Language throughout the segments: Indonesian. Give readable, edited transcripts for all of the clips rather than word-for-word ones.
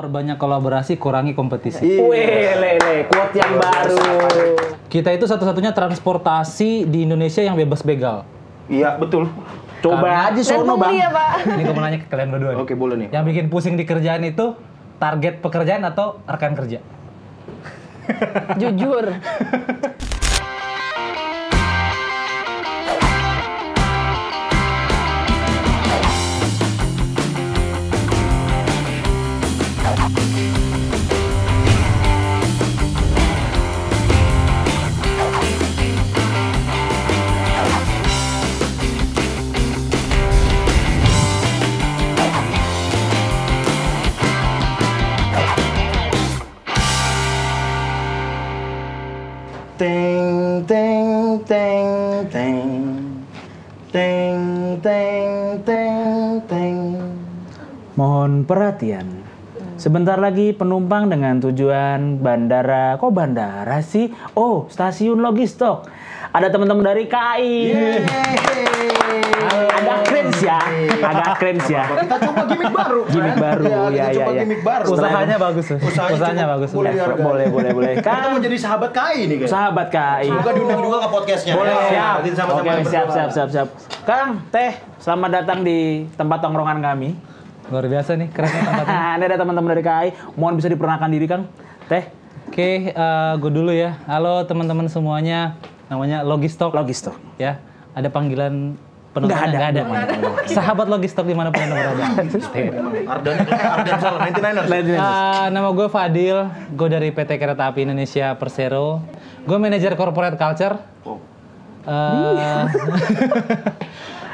Perbanyak kolaborasi, kurangi kompetisi. Wih, quote yang baru. Kita itu satu-satunya transportasi di Indonesia yang bebas begal. Iya, betul. Coba aja sono, Bang. Ya, Pak. Ini gue mau nanya ke kalian berdua. Oke, boleh nih. Yang bikin pusing di kerjaan itu target pekerjaan atau rekan kerja? Jujur. Teng teng teng teng teng teng teng teng. Mohon perhatian. Sebentar lagi penumpang dengan tujuan bandara. Kok bandara sih? Oh, stasiun Logistok. Ada teman-teman dari KAI. Agak cringe ya. Agak cringe ya. Kita coba gimmick baru. Gimmick baru, Ya, kita coba gimmick baru. Usahanya bagus. Usahanya cukup bagus. boleh dihargai. Boleh. Kita mau jadi sahabat KAI nih, guys. Sahabat KAI. Semoga diundang juga ke podcastnya. Boleh, Ya, siap. nanti sama-sama Oke, berdua. siap. Kang, Teh, selamat datang di tempat tongkrongan kami. Luar biasa nih, keren nih tempatnya. Ini ada teman-teman dari KAI. Mohon bisa diperkenalkan diri, Kang. Teh. Oke, gue dulu ya. Halo teman-teman semuanya. Namanya Logistok. Logistok. Ya, ada panggilan penonton? Nggak ada. Sahabat Logistok dimanapun anda berada. Ardan salah, 99ers. Nama gue Fadil, gue dari PT Kereta Api Indonesia Persero. Gue manajer corporate culture.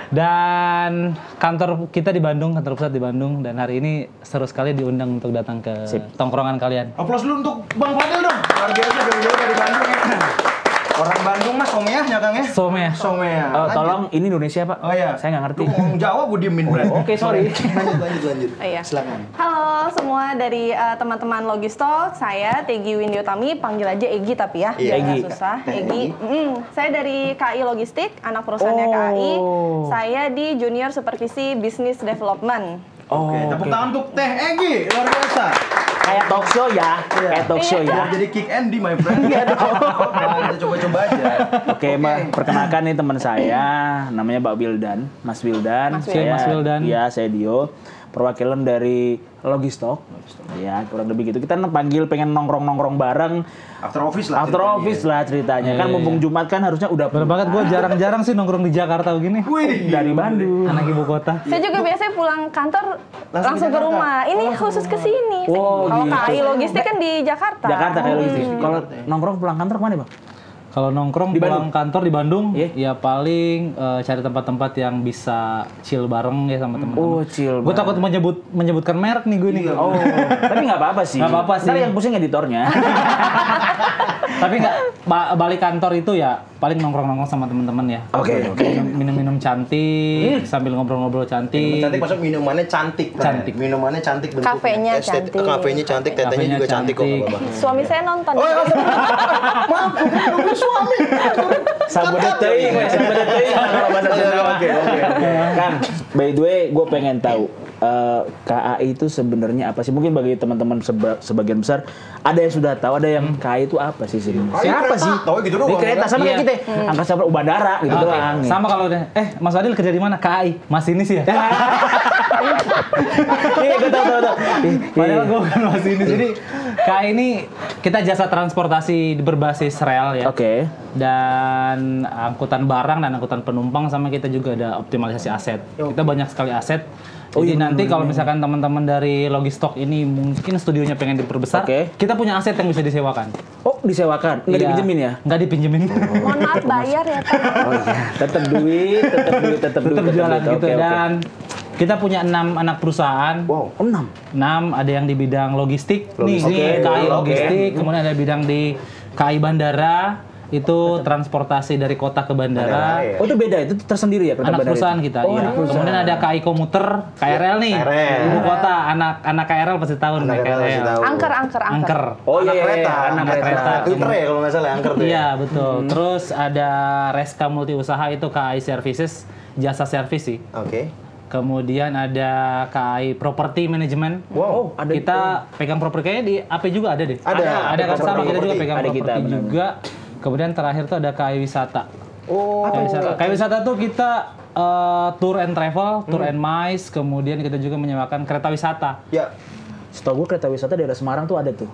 Dan kantor kita di Bandung, kantor pusat di Bandung. Dan hari ini seru sekali diundang untuk datang ke tongkrongan kalian. Aplaus dulu untuk Bang Fadil dong. Luar biasa jauh-jauh dari Bandung ya. Orang Bandung mas someahnya Kang ya? Someah. Tolong, ini Indonesia, Pak. Oh iya. Saya nggak ngerti. Lu ngomong Jawa gue diemin berarti. Oke, sorry. Lanjut. Iya. Silakan. Halo semua dari teman-teman Logistok. Saya Tegi Windiotami, panggil aja Egi tapi ya, Iya. biar nggak Egi. susah. Egi. Saya dari KAI Logistik, anak perusahaannya KAI. Saya di Junior Supervisi Business Development. Oke, tepuk tangan untuk Teh Egi, luar biasa. Kayak talk show ya. Kayak talk show ya. Biar jadi kick Andy my friend. Iya dong. Nah, kita coba-coba aja. Oke, Mbak, perkenalkan nih teman saya, namanya Mbak Wildan, Mas Wildan. Mas Wildan. Mas Wildan. Iya, saya Dio, perwakilan dari Logistok. Ya, kurang lebih gitu. Kita pengen nongkrong-nongkrong bareng. After office lah. After office lah ceritanya. Kan mumpung Jumat kan harusnya udah Bener banget, gue jarang-jarang sih nongkrong di Jakarta begini. Wih, dari Bandung. Anak ibu kota. Saya juga biasanya pulang kantor langsung ke Jakarta. rumah. Ini khusus ke sini. Oh, Kalau gitu. KAI Logistik kan di Jakarta. Jakarta kayak logistik. Kalau nongkrong pulang kantor kemana, Bang? Kalau nongkrong Di pulang kantor di Bandung, Iya. ya paling cari tempat-tempat yang bisa chill bareng ya sama teman-teman. Oh, chill. Gue takut menyebutkan merek nih gue nih. Oh, tapi nggak apa-apa sih. Nggak apa-apa sih. Ntar yang pusing editornya. Tapi nggak balik kantor itu ya paling nongkrong-nongkrong sama teman-teman ya. Oke. Minum-minum cantik sambil ngobrol-ngobrol cantik. Cantik maksud minumannya cantik. Cantik. Minumannya cantik bentuknya. Kafenya cantik. Kafenya cantik, tetenya Kafenya juga cantik kok cantik. enggak apa-apa. Suami saya nonton. Oh, ya, maaf, bukan suami. Sabodet teuing, sabodet teuing kalau bahasa Sunda. Oke. Kang, by the way, gue pengen tahu KAI itu sebenarnya apa sih? Mungkin bagi teman-teman sebagian besar ada yang sudah tahu, ada yang KAI itu apa sih sebenarnya? KAI Siapa kereta, sih? tahu gitu doang. Di kereta sama kayak Iya. kita, angkasa bandara gitu Oke, doang. sama kalau udah, Mas Adil kerja di mana? KAI. Masinis ya? Iya, gue tahu. Padahal gue bukan masinis. Jadi KAI ini kita jasa transportasi berbasis rel ya. Oke. Dan angkutan barang dan angkutan penumpang, sama kita juga ada optimalisasi aset. Kita banyak sekali aset. Jadi nanti kalau misalkan teman-teman dari Logistok ini mungkin studionya pengen diperbesar, Oke. kita punya aset yang bisa disewakan. Oh, disewakan? Nggak Iya. dipinjemin ya? Nggak dipinjemin. Mohon maaf bayar ya Pak. Oh iya, tetap duit. Tetap jualan gitu. Oke. Dan kita punya 6 anak perusahaan. Wow. 6. 6 ada yang di bidang logistik, nih Oke, KAI oke. Logistik, kemudian ada bidang di KAI Bandara, itu transportasi dari kota ke bandara. Bandara, ya. Oh, itu beda, itu tersendiri ya? Anak perusahaan kita, iya. Kemudian ada KAI Komuter, KRL nih, KRL. ibu kota, anak KRL pasti tahu nih Anak kereta pasti KRL. tahu. Angker. Oh Anak iya, kereta, anak kereta. Twitter ya kalau nggak salah angker tuh. Iya betul. Terus ada Reska Multi Usaha, itu KAI Services, jasa servis sih. Oke. Kemudian ada KAI Property Management. Wow, ada kita pegang properti kayaknya di AP juga ada deh. Ada kan sama kita juga pegang Ada properti kita, juga. Kemudian terakhir tuh ada KAI Wisata. Oh, KAI Wisata tuh kita tour and travel, tour and mice, kemudian kita juga menyewakan kereta wisata. ya. Setahu gue kereta wisata daerah Semarang tuh ada tuh.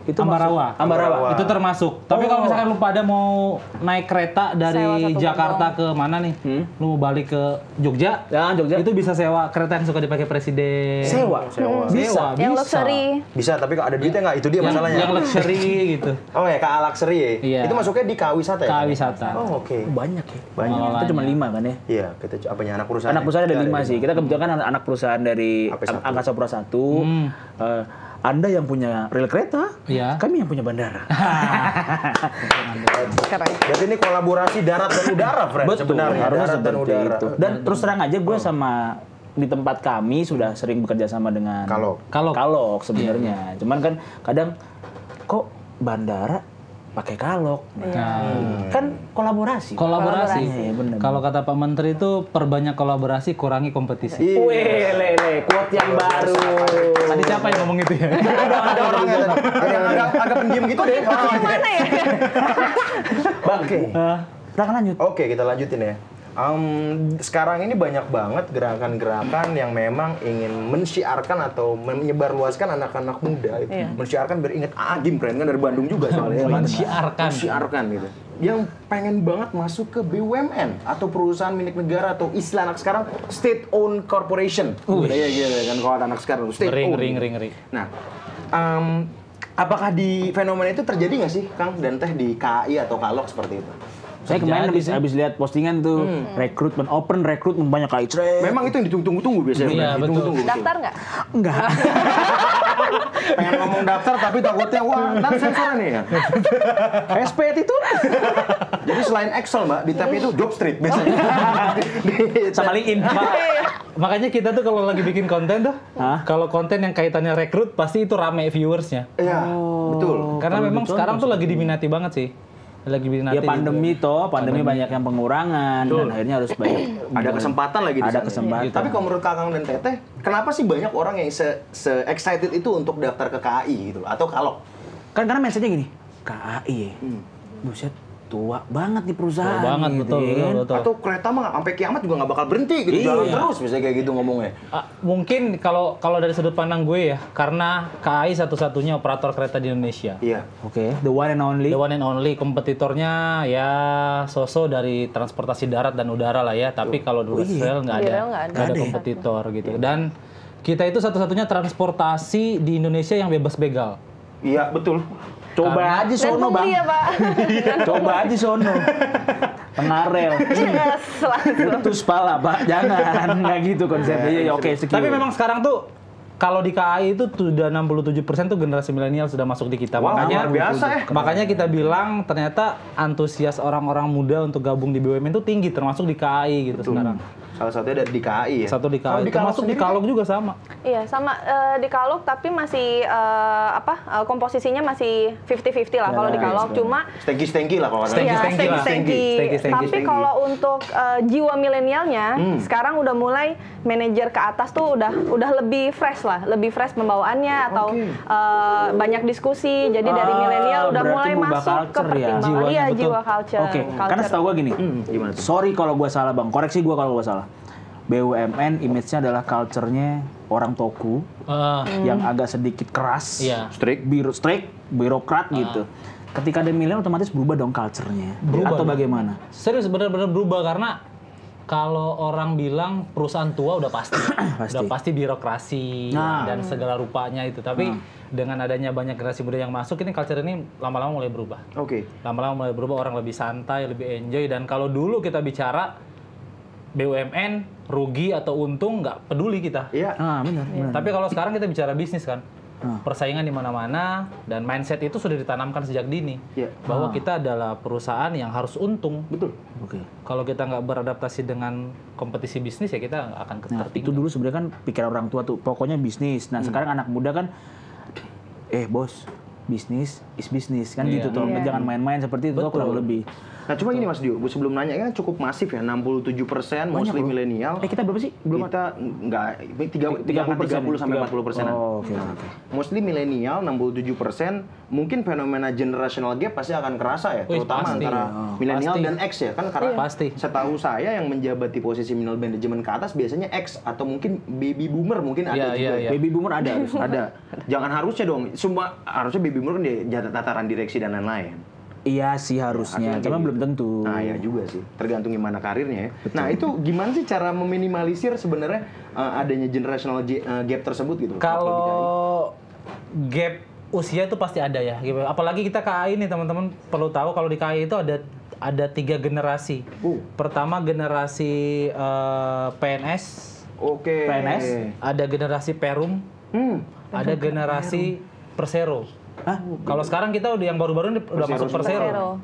Itu Ambarawa. Ambarawa. Itu termasuk. Tapi kalau misalkan lu pada mau naik kereta Sewa dari satu Jakarta ke mana nih? Lu mau balik ke Jogja? Ya, Jogja. Itu bisa sewa kereta yang suka dipakai presiden. Sewa. Sewa. Yang bisa. luxury. Bisa, tapi kalau ada duitnya nggak? Itu dia masalahnya. Yang luxury gitu. Oh ya, KA Luxury ya? Iya. Itu masuknya di KA Wisata ya? KAI Wisata. Oh, oke. Banyak ya. Banyak. Pengelolanya. Itu cuma 5 kan ya. Iya, kita apanya anak perusahaan. Anak perusahaan ada 5 lima sih. Kita kebetulan kan anak perusahaan dari AP1. Angkasa Pura 1. Anda yang punya rel kereta, Iya. kami yang punya bandara. Keren. Berarti ini kolaborasi darat dan udara, Fred. Betul, Sebenarnya harusnya darat dan seperti udara. itu. Dan terus terang aja gue sama di tempat kami sudah sering bekerja sama dengan Kalok sebenarnya. Cuman kan kadang kok bandara pakai Kalok. Kan kolaborasi. Kolaborasi. Iya, bener. Kalau kata Pak Menteri itu perbanyak kolaborasi, kurangi kompetisi. Iya. Wih, lele, quote yang baru. Tadi siapa yang ngomong itu ya? Ada orangnya tadi. Yang agak pendiam gitu deh. Mana ya? Bang, silakan lanjut. Oke, kita lanjutin ya. Sekarang ini banyak banget gerakan-gerakan yang memang ingin mensyiarkan atau menyebarluaskan anak-anak muda itu. Mensyiarkan biar inget Agim, keren kan dari Bandung juga soalnya. Mensyiarkan. Mensyiarkan gitu. Yang pengen banget masuk ke BUMN atau perusahaan milik negara atau istilah anak sekarang state owned corporation. Iya gitu kan kalau anak sekarang state owned. Ring. Nah, apakah di fenomena itu terjadi nggak sih, Kang dan Teh, di KAI atau Kalok seperti itu? Saya kemarin habis lihat postingan tuh rekrutmen, open rekrutmen banyak kali. Memang itu yang ditunggu-tunggu biasanya. Iya, betul. Ditunggu-tunggu. Daftar nggak? Enggak. Pengen ngomong daftar tapi takutnya wah ntar sensor nih ya. SPT itu Jadi selain Excel Mbak, di tab itu Job Street biasanya. sama LinkedIn. Makanya kita tuh kalau lagi bikin konten tuh, kalau konten yang kaitannya rekrut pasti itu rame viewersnya. Iya, betul. Karena memang sekarang tuh lagi diminati banget sih. Lagi diminati. Ya pandemi banyak yang pengurangan dan akhirnya harus banyak Ada kesempatan lagi di ada sana. kesempatan. Tapi kalau menurut Kakang dan Teteh, kenapa sih banyak orang yang se-excited itu untuk daftar ke KAI gitu loh, atau Kalok? Kan karena mindsetnya gini, KAI ya, buset tua banget nih perusahaan. Tua banget, gitu, betul. Atau kereta mah sampai kiamat juga nggak bakal berhenti gitu, jalan terus misalnya kayak gitu ngomongnya. Mungkin kalau dari sudut pandang gue ya, karena KAI satu-satunya operator kereta di Indonesia. Iya. Oke, the one and only. The one and only, kompetitornya ya so-so dari transportasi darat dan udara lah ya. Tapi kalau di Rail nggak Di ada, rel nggak ada. nggak ada kompetitor gitu. Dan kita itu satu-satunya transportasi di Indonesia yang bebas begal. Iya, betul. Coba aja Dan sono pungli bang. ya Pak. Coba aja sono. Tengah rel. Yes, langsung. Putus pala pak, jangan. Nggak gitu konsepnya. Ya, oke, secure. Tapi memang sekarang tuh kalau di KAI itu sudah 67% tuh generasi milenial sudah masuk di kita. Wah, Makanya luar biasa ya. Makanya kita bilang ternyata antusias orang-orang muda untuk gabung di BUMN itu tinggi, termasuk di KAI gitu sekarang. Salah satunya dari di KAI ya. Satu di Kalau KAI, termasuk di Kalok juga sama. Iya, sama di Kalok tapi masih komposisinya masih 50-50 lah kalau di Kalok. Cuma Stengki lah kalau kata. Stengki. iya, lah. stengki. Stengki. Tapi kalau untuk jiwa milenialnya sekarang udah mulai manajer ke atas tuh udah lebih fresh lah, lebih fresh pembawaannya atau banyak diskusi. Jadi dari milenial udah berarti mulai berubah masuk ke culture ya? pertimbangan Jiwanya, betul. jiwa culture. Oke, karena setahu gue gini. Gimana tuh? Sorry kalau gue salah bang, koreksi gue kalau gue salah. BUMN image-nya adalah culture-nya orang toku yang agak sedikit keras, Iya. Strict. birokrat gitu. Ketika ada milenial otomatis berubah dong culture-nya. Berubah Atau dong. bagaimana? Serius benar-benar berubah karena kalau orang bilang perusahaan tua udah pasti, udah pasti birokrasi dan segala rupanya itu. Tapi dengan adanya banyak generasi muda yang masuk, ini culture ini lama-lama mulai berubah. Oke. Lama-lama mulai berubah, orang lebih santai, lebih enjoy. Dan kalau dulu kita bicara BUMN, rugi atau untung nggak peduli kita. Iya. Benar. Tapi kalau sekarang kita bicara bisnis kan, persaingan di mana-mana dan mindset itu sudah ditanamkan sejak dini Iya. bahwa kita adalah perusahaan yang harus untung. Betul. Oke. Kalau kita nggak beradaptasi dengan kompetisi bisnis ya kita nggak akan Nah, tertinggal. itu dulu sebenarnya kan pikiran orang tua tuh, pokoknya bisnis. Nah, sekarang anak muda kan, bos, bisnis is bisnis kan gitu tuh. Iya. Jangan main-main seperti itu kurang lebih. Nah, cuma gini Mas Dio, sebelum nanya kan cukup masif ya, 67% mostly milenial. Kita berapa sih? Belum Kita enggak 30 sampai 40%. Oh, oke. Mostly milenial 67%, mungkin fenomena generational gap pasti akan kerasa ya, terutama pasti. antara milenial dan X ya kan, karena Pasti. setahu saya yang menjabat di posisi middle management ke atas biasanya X atau mungkin baby boomer mungkin ada juga. Iya. Baby boomer ada harus. Ada. Jangan harusnya dong. Semua harusnya baby boomer di tataran direksi dan lain-lain. Iya sih harusnya, cuma belum tentu. Nah ya juga sih, tergantung gimana karirnya ya. Nah itu gimana sih cara meminimalisir sebenarnya adanya generational gap tersebut gitu? Kalau gap usia itu pasti ada ya. Apalagi kita KAI nih teman-teman perlu tahu kalau di KAI itu ada 3 generasi. Pertama generasi PNS. Oke. PNS. Ada generasi Perum. Ada generasi Persero. Kalau sekarang kita udah yang baru-baru ini udah masuk Persero.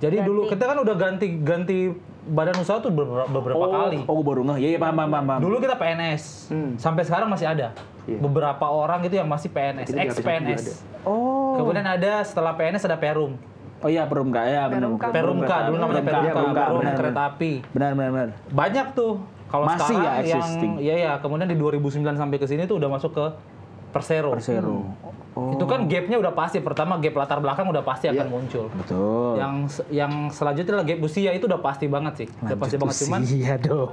Jadi dulu kita kan udah ganti badan usaha tuh beberapa kali. Oh, baru nggak? Iya, paham. Dulu kita PNS. Sampai sekarang masih ada. Beberapa orang gitu yang masih PNS, ex-PNS. Oh. Kemudian ada setelah PNS ada Perum. Oh iya, Perumka. Ya, benar. Perumka dulu namanya Perumka, benar. kereta api. Benar. Banyak tuh. Kalau Masih sekarang ya existing. Iya, kemudian di 2009 sampai ke sini tuh udah masuk ke Persero. Oh. Itu kan gapnya udah pasti. Pertama gap latar belakang udah pasti akan muncul. Betul. Yang selanjutnya adalah gap usia itu udah pasti banget sih. Udah pasti banget cuman Iya dong.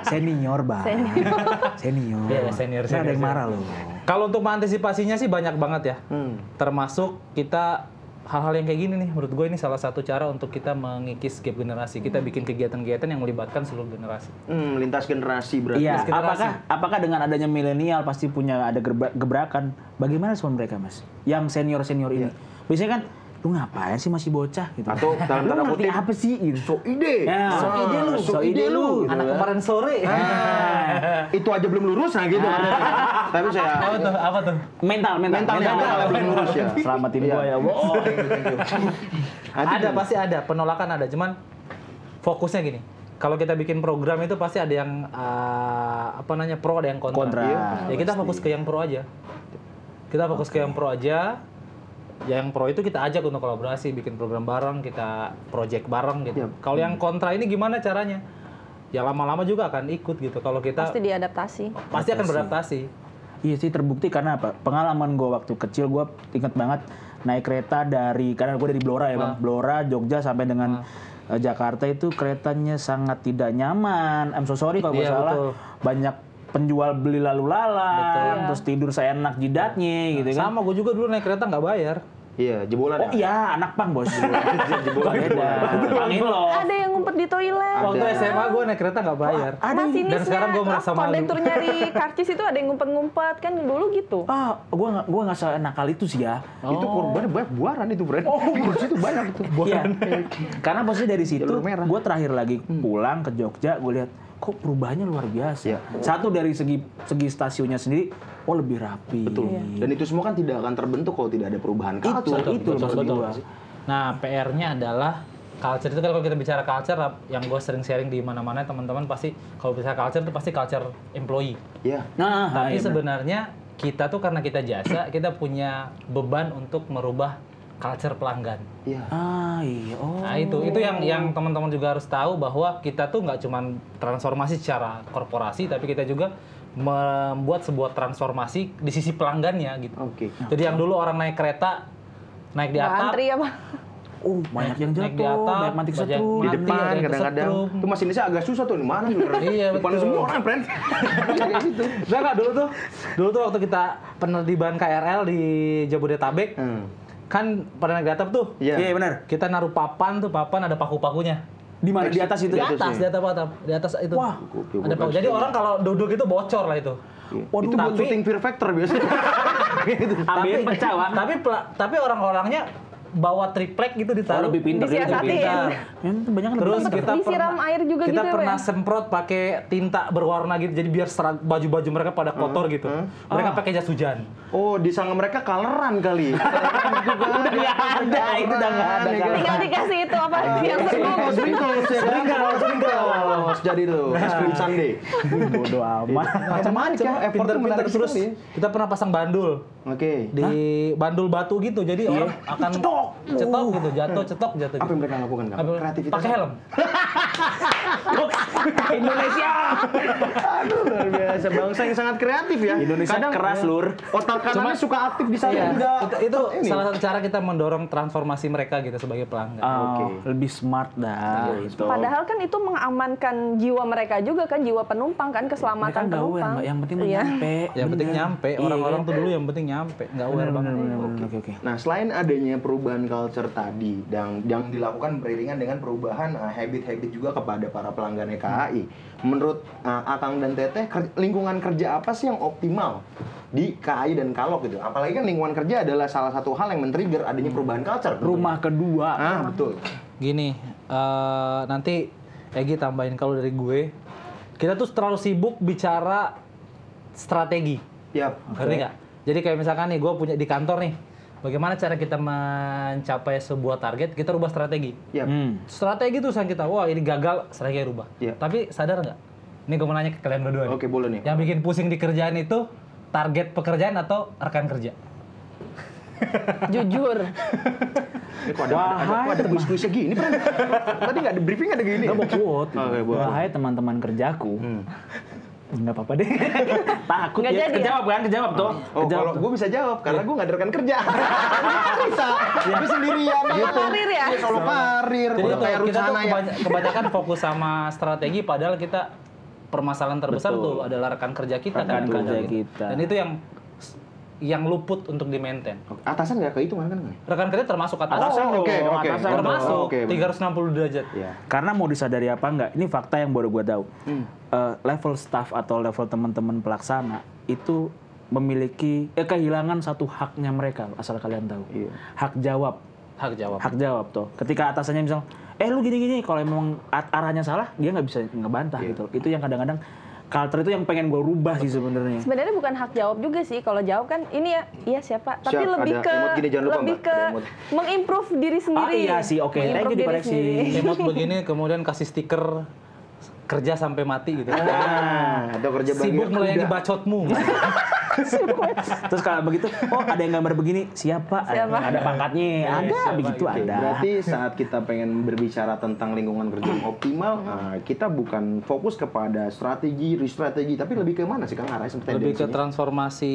Senior, Bang. Senior. Iya, senior. Ada yang marah loh. Kalau untuk mengantisipasinya sih banyak banget ya. Termasuk kita hal-hal yang kayak gini nih, menurut gue ini salah satu cara untuk kita mengikis gap generasi. Kita bikin kegiatan-kegiatan yang melibatkan seluruh generasi. Lintas generasi berarti. Iya, generasi. apakah dengan adanya milenial pasti punya ada gebrakan? Bagaimana respon mereka, Mas? Yang senior ini. Biasanya kan lu ngapain sih masih bocah gitu. Atau dalam tanda lu ngerti kutip apa sih gitu. So ide. Ya, so ide lu. Anak kemarin sore. Itu aja belum lurus nah gitu. Tapi saya Apa tuh? Mental belum lurus ya. Selamatin gua ya, Bo. Ada, pasti ada. Penolakan ada. Cuman fokusnya gini. Kalau kita bikin program itu pasti ada yang pro, ada yang kontra. Ya kita fokus ke yang pro aja. Yang pro itu kita ajak untuk kolaborasi, bikin program bareng, kita project bareng gitu. Kalau yang kontra ini gimana caranya? Ya lama-lama juga akan ikut gitu. Kalau kita Pasti diadaptasi. pasti akan beradaptasi. Iya sih, terbukti karena apa? Pengalaman gue waktu kecil, gue inget banget naik kereta karena gue dari Blora ya Bang. Blora, Jogja sampai dengan Jakarta itu keretanya sangat tidak nyaman. I'm so sorry kalau gue salah. Betul. Banyak penjual beli lalu lalang, terus tidur seenak jidatnya gitu kan. Sama, gue juga dulu naik kereta nggak bayar. Iya, jebolan. Oh iya, anak pang bos. Beda. Pangin loh. Ada yang ngumpet di toilet. Waktu SMA gue naik kereta nggak bayar. Masinisnya, Dan sekarang gue merasa malu. kondektur nyari karcis itu ada yang ngumpet-ngumpet kan dulu gitu. Gue nggak senakal itu sih ya. Itu korbannya banyak buaran itu, Bro. Di situ banyak itu. Iya. Karena posisi dari situ, Jalur merah. gue terakhir lagi pulang ke Jogja, gue lihat kok perubahannya luar biasa. Iya. Satu dari segi stasiunnya sendiri, lebih rapi. Betul. Dan itu semua kan tidak akan terbentuk kalau tidak ada perubahan culture. Itu maksud betul. gua. Nah, PR-nya adalah culture itu kan kalau kita bicara culture, yang gue sering sharing di mana-mana teman-teman pasti kalau bicara culture itu pasti culture employee. Iya. Nah, Tapi iya, sebenarnya kita tuh karena kita jasa, kita punya beban untuk merubah culture pelanggan. Iya. iya. Oh. Nah itu yang teman-teman juga harus tahu bahwa kita tuh nggak cuma transformasi secara korporasi, tapi kita juga membuat sebuah transformasi di sisi pelanggannya gitu. Oke. Jadi yang dulu orang naik kereta naik di atap, Antri apa? Banyak yang naik di jatuh, atap, banyak mati Di setrum. mati, depan ada yang kadang-kadang. kesetrum. Itu masinisnya agak susah tuh. Di mana nih? Iya, Depan betul. semua orang, friend. Kayak gitu. Enggak, dulu tuh waktu kita penertiban KRL di Jabodetabek, kan pada naik di atap tuh. Iya, benar. Kita naruh papan ada paku-pakunya. Di mana? Di atas itu? Di atas itu. Wah, ada paku. Jadi orang kalau duduk itu bocor lah itu. Waduh, itu buat syuting Fear Factor biasanya. Ambil pecah, Wak. Tapi orang-orangnya bawa triplek gitu ditaruh. Lebih pintar. Disiasatin. Banyak kan Terus lebih kita Disiram air juga kita gitu ya, pernah Bang? semprot pakai tinta berwarna gitu, jadi biar baju-baju mereka pada kotor gitu. Mereka pakai jas hujan. Oh, di sana mereka coloran kali. Udah nggak ada, itu udah nggak ada. Tinggal dikasih itu apa yang serbuk. Sprinkles ya kan? Sprinkles. Jadi tuh, es krim sundae. Bodoh amat. Macam-macam ya, effort tuh Pinter-pinter menarik terus. sekali. Kita pernah pasang bandul Oke. di bandul batu gitu, jadi orang akan cetok gitu, jatuh, cetok, jatuh. Apa Gitu. yang mereka lakukan, Kang? Kreativitas. Pakai helm. Indonesia. Aduh, luar biasa. Bangsa yang sangat kreatif ya. Indonesia keras, Lur. Otak kanannya suka aktif di sana Iya, juga. itu Ini. salah satu cara kita mendorong transformasi mereka gitu sebagai pelanggan. Lebih smart dah itu. Padahal kan itu mengamankan jiwa mereka juga kan, jiwa penumpang kan, Mereka keselamatan nggak aware, penumpang. Mbak. Yang penting Iya. nyampe. Yang penting nyampe, orang-orang tuh dulu yang penting nyampe, nggak aware banget. Oke. Nah, selain adanya perubahan culture tadi yang dilakukan beriringan dengan perubahan habit-habit juga kepada para pelanggan KAI, menurut Akang dan Teteh, lingkungan kerja apa sih yang optimal di KAI dan Kalog gitu? Apalagi kan lingkungan kerja adalah salah satu hal yang men-trigger adanya perubahan culture. Rumah kedua. Betul. Gini, nanti Egi tambahin kalau dari gue, kita tuh terlalu sibuk bicara strategi. Yap. Ngerti nggak? Jadi kayak misalkan nih, gue punya di kantor nih, bagaimana cara kita mencapai sebuah target, kita rubah strategi. Yap. Strategi tuh kita, wah ini gagal, strategi rubah. Iya. Tapi sadar nggak? Ini gue mau nanya ke kalian berdua nih. Oke, boleh nih. Yang bikin pusing di kerjaan itu, target pekerjaan atau rekan kerja? Jujur. Kok ada kuis-kuisnya gini, Pran? Tadi nggak ada briefing, ada gini. Nggak mau quote. Oke, boleh. Wahai teman-teman kerjaku. Nggak apa-apa deh. Takut Nggak ya. jadi ya? Kejawab kan? Kejawab tuh. Oh, Kejawab kalau tuh. gue bisa jawab karena gue nggak ada rekan kerja. Bisa. Tapi sendirian. Solo karir ya? Iya, solo karir. Jadi Udah itu, kayak kita tuh Rucana ya. kebanyakan fokus sama strategi, padahal kita permasalahan terbesar Betul. tuh adalah rekan kerja kita. Rekan kan, kerja gitu. kita. Dan itu yang luput untuk di-maintain. Atasan nggak kehitungan kan? Rekan kerja termasuk atasan. Atasan, oke. atasan Termasuk Oke, benar. 360 derajat. Iya. Karena mau disadari apa enggak, ini fakta yang baru gue tahu. Level staff atau level teman-teman pelaksana itu memiliki kehilangan satu haknya mereka, asal kalian tahu. Iya. Hak jawab. Hak jawab. Hak jawab tuh. Ketika atasannya misal, lu gini-gini, kalau emang arahnya salah, dia nggak bisa ngebantah gitu. Itu yang kadang-kadang culture itu yang pengen gue rubah sih sebenarnya. Sebenarnya bukan hak jawab juga sih. Kalau jawab kan ini ya, iya siapa. Tapi Siap, lebih ada ke emot gini, jangan lupa, lebih Mbak. ke Ada emot. mengimprove diri sendiri. iya sih, oke. Thank you Mengimprove diri dikoreksi. sendiri. Emot begini, kemudian kasih stiker kerja sampai mati gitu. Atau kerja Sibuk bangga melayani kuda. bacotmu. Terus kalau begitu, ada yang gambar begini, siapa? Siapa? Ada pangkatnya, ada begitu Oke, ada. berarti saat kita pengen berbicara tentang lingkungan kerja yang optimal, kita bukan fokus kepada strategi, restrategi, tapi lebih ke mana sih Kang arahnya seperti Lebih ke tendensinya? transformasi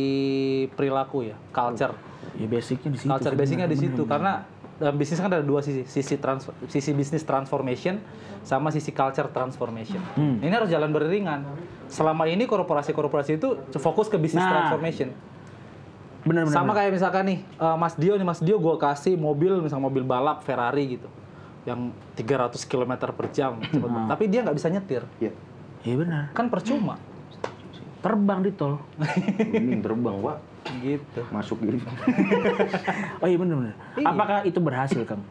perilaku ya, culture. Ya basicnya di situ. Culture basicnya di situ karena dalam bisnis kan ada dua sisi, sisi bisnis transformation sama sisi culture transformation. Ini harus jalan beriringan. Selama ini korporasi-korporasi itu fokus ke bisnis transformation. Bener-bener. Sama kayak misalkan nih, Mas Dio gue kasih mobil, misalnya mobil balap Ferrari gitu, yang 300 km per jam, cepet banget. Tapi dia nggak bisa nyetir, Iya. Iya benar. kan percuma. Terbang di tol. Ini terbang, Pak. Gitu. Masuk gitu. Oh iya benar-benar. Apakah itu berhasil, Kang?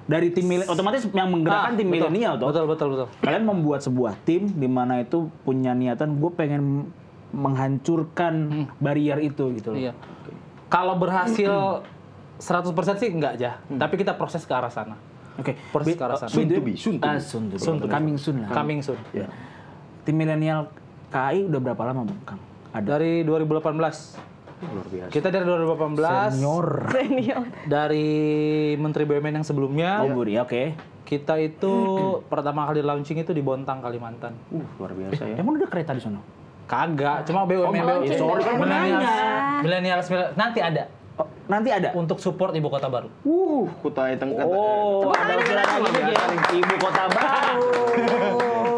Dari tim otomatis yang menggerakkan tim betul. milenial toh. Betul. Kalian membuat sebuah tim di mana itu punya niatan gue pengen menghancurkan barrier itu gitu loh. Iya. Kalau berhasil 100% sih enggak aja, tapi kita proses ke arah sana. Oke. Proses ke arah sana. Soon to be, soon to be. Soon to be. Soon to be. Coming soon lah. Coming soon. Ya. Tim milenial KAI udah berapa lama, Kang? Ada. Dari 2018. Luar biasa. Kita dari 2018. Senior. Senior. Dari Menteri BUMN yang sebelumnya. Oh, Budi, oke. Kita itu pertama kali launching itu di Bontang, Kalimantan. Luar biasa ya. Emang ada kereta di sana? Kagak, cuma BUMN. launching. Sorry, kan Millennials nanti ada Oh, nanti ada. untuk support ibu kota baru. Kutai Tengah. Oh, ada usulan lagi ya. Ibu kota baru.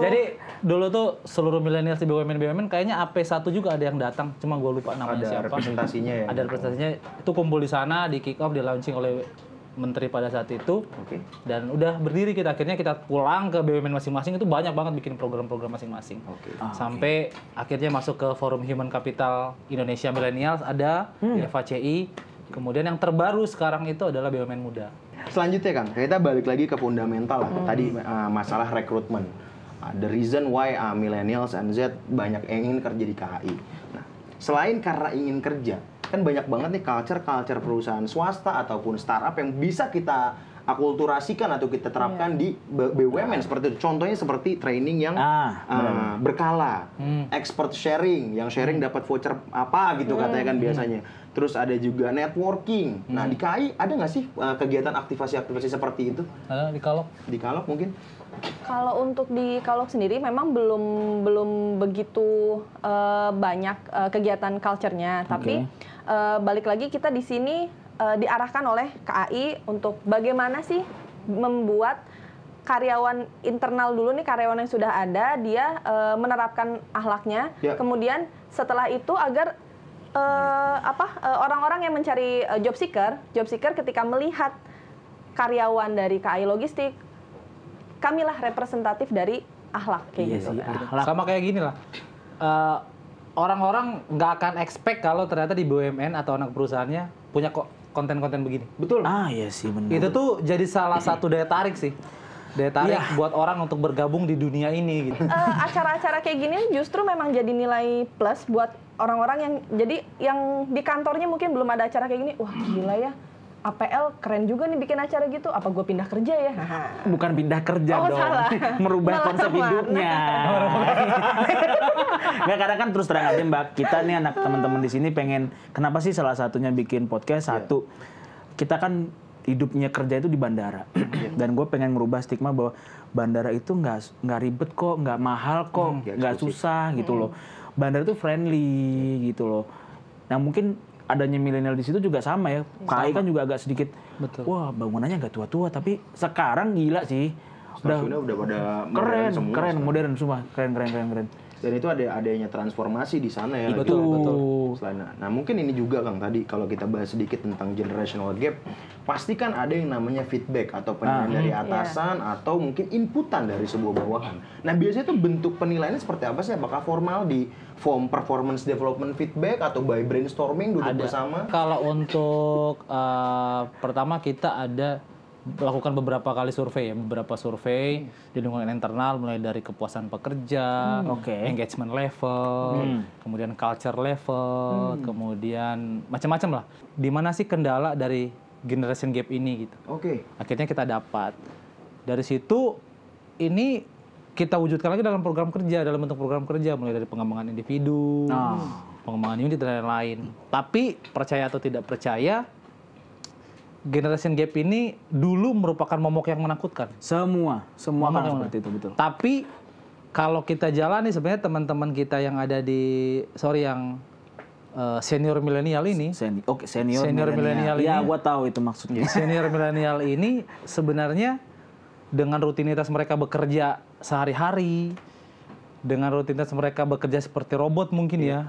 Jadi dulu tuh seluruh milenial di BUMN kayaknya AP1 juga ada yang datang, cuma gue lupa namanya Ada siapa. representasinya ya. Ada representasinya, itu kumpul di sana, di kick off, di launching oleh menteri pada saat itu. Oke. Dan udah berdiri akhirnya kita pulang ke BUMN masing-masing, itu banyak banget bikin program-program masing-masing. Oke. Sampai akhirnya masuk ke Forum Human Capital Indonesia Millennials ada di FHCI. Kemudian yang terbaru sekarang itu adalah BUMN Muda. Selanjutnya Kang, kita balik lagi ke fundamental lah. Tadi masalah rekrutmen. The reason why millennials and Z banyak yang ingin kerja di KAI. Nah, selain karena ingin kerja, kan banyak banget nih culture perusahaan swasta ataupun startup yang bisa kita akulturasikan atau kita terapkan di BUMN seperti itu. Contohnya seperti training yang berkala, expert sharing, yang sharing dapat voucher apa gitu katanya kan biasanya. Terus ada juga networking. Nah di KAI ada nggak sih kegiatan aktivasi-aktivasi seperti itu? Ada di Kalok? Di Kalok mungkin? Kalau untuk di Kalok sendiri memang belum begitu banyak kegiatan culture-nya, tapi balik lagi kita di sini diarahkan oleh KAI untuk bagaimana sih membuat karyawan internal dulu nih, karyawan yang sudah ada dia menerapkan akhlaknya, kemudian setelah itu agar orang-orang yang mencari job seeker ketika melihat karyawan dari KAI Logistik, kamilah representatif dari akhlak kayak gitu. Sama kayak gini lah. Orang-orang nggak akan expect kalau ternyata di BUMN atau anak perusahaannya punya konten-konten begini. Betul. Iya sih benar. Itu tuh jadi salah satu daya tarik sih. Daya tarik buat orang untuk bergabung di dunia ini gitu. Acara-acara kayak gini justru memang jadi nilai plus buat orang-orang yang di kantornya mungkin belum ada acara kayak gini. Wah gila ya. APL keren juga nih bikin acara gitu. Apa gue pindah kerja ya? Bukan pindah kerja dong. Salah. Merubah konsep hidupnya. Nggak, karena kan terus terang aja Mbak, kita nih anak teman-teman di sini pengen, kenapa sih salah satunya bikin podcast? Satu, kita kan hidupnya kerja itu di bandara. Dan gue pengen merubah stigma bahwa bandara itu nggak ribet kok, nggak mahal kok, nggak susah gitu loh. Bandara itu friendly gitu loh. Nah mungkin adanya milenial di situ juga sama ya. KAI kan juga agak sedikit, wah bangunannya nggak tua-tua, tapi sekarang gila sih. Udah pada keren, modern semua, keren. Dan itu adanya transformasi di sana ya. Betul. Nah mungkin ini juga Kang tadi kalau kita bahas sedikit tentang generational gap, pasti kan ada yang namanya feedback atau penilaian dari atasan atau mungkin inputan dari sebuah bawahan. Nah biasanya tuh bentuk penilaiannya seperti apa sih? Apakah formal di form performance development feedback atau by brainstorming duduk bersama? Kalau untuk pertama kita lakukan beberapa kali survei di lingkungan internal, mulai dari kepuasan pekerja, engagement level, kemudian culture level, kemudian macam-macam lah. Di mana sih kendala dari generation gap ini gitu? Akhirnya kita dapat dari situ, ini kita wujudkan lagi dalam bentuk program kerja, mulai dari pengembangan individu, pengembangan unit dan lain-lain. Tapi percaya atau tidak percaya, generation gap ini dulu merupakan momok yang menakutkan. Semua kan seperti itu, betul. Tapi kalau kita jalani sebenarnya teman-teman kita yang ada senior milenial ini. Senior milenial ini. Ya, gua tahu itu maksudnya. Senior milenial ini sebenarnya dengan rutinitas mereka bekerja sehari-hari, dengan rutinitas mereka bekerja seperti robot mungkin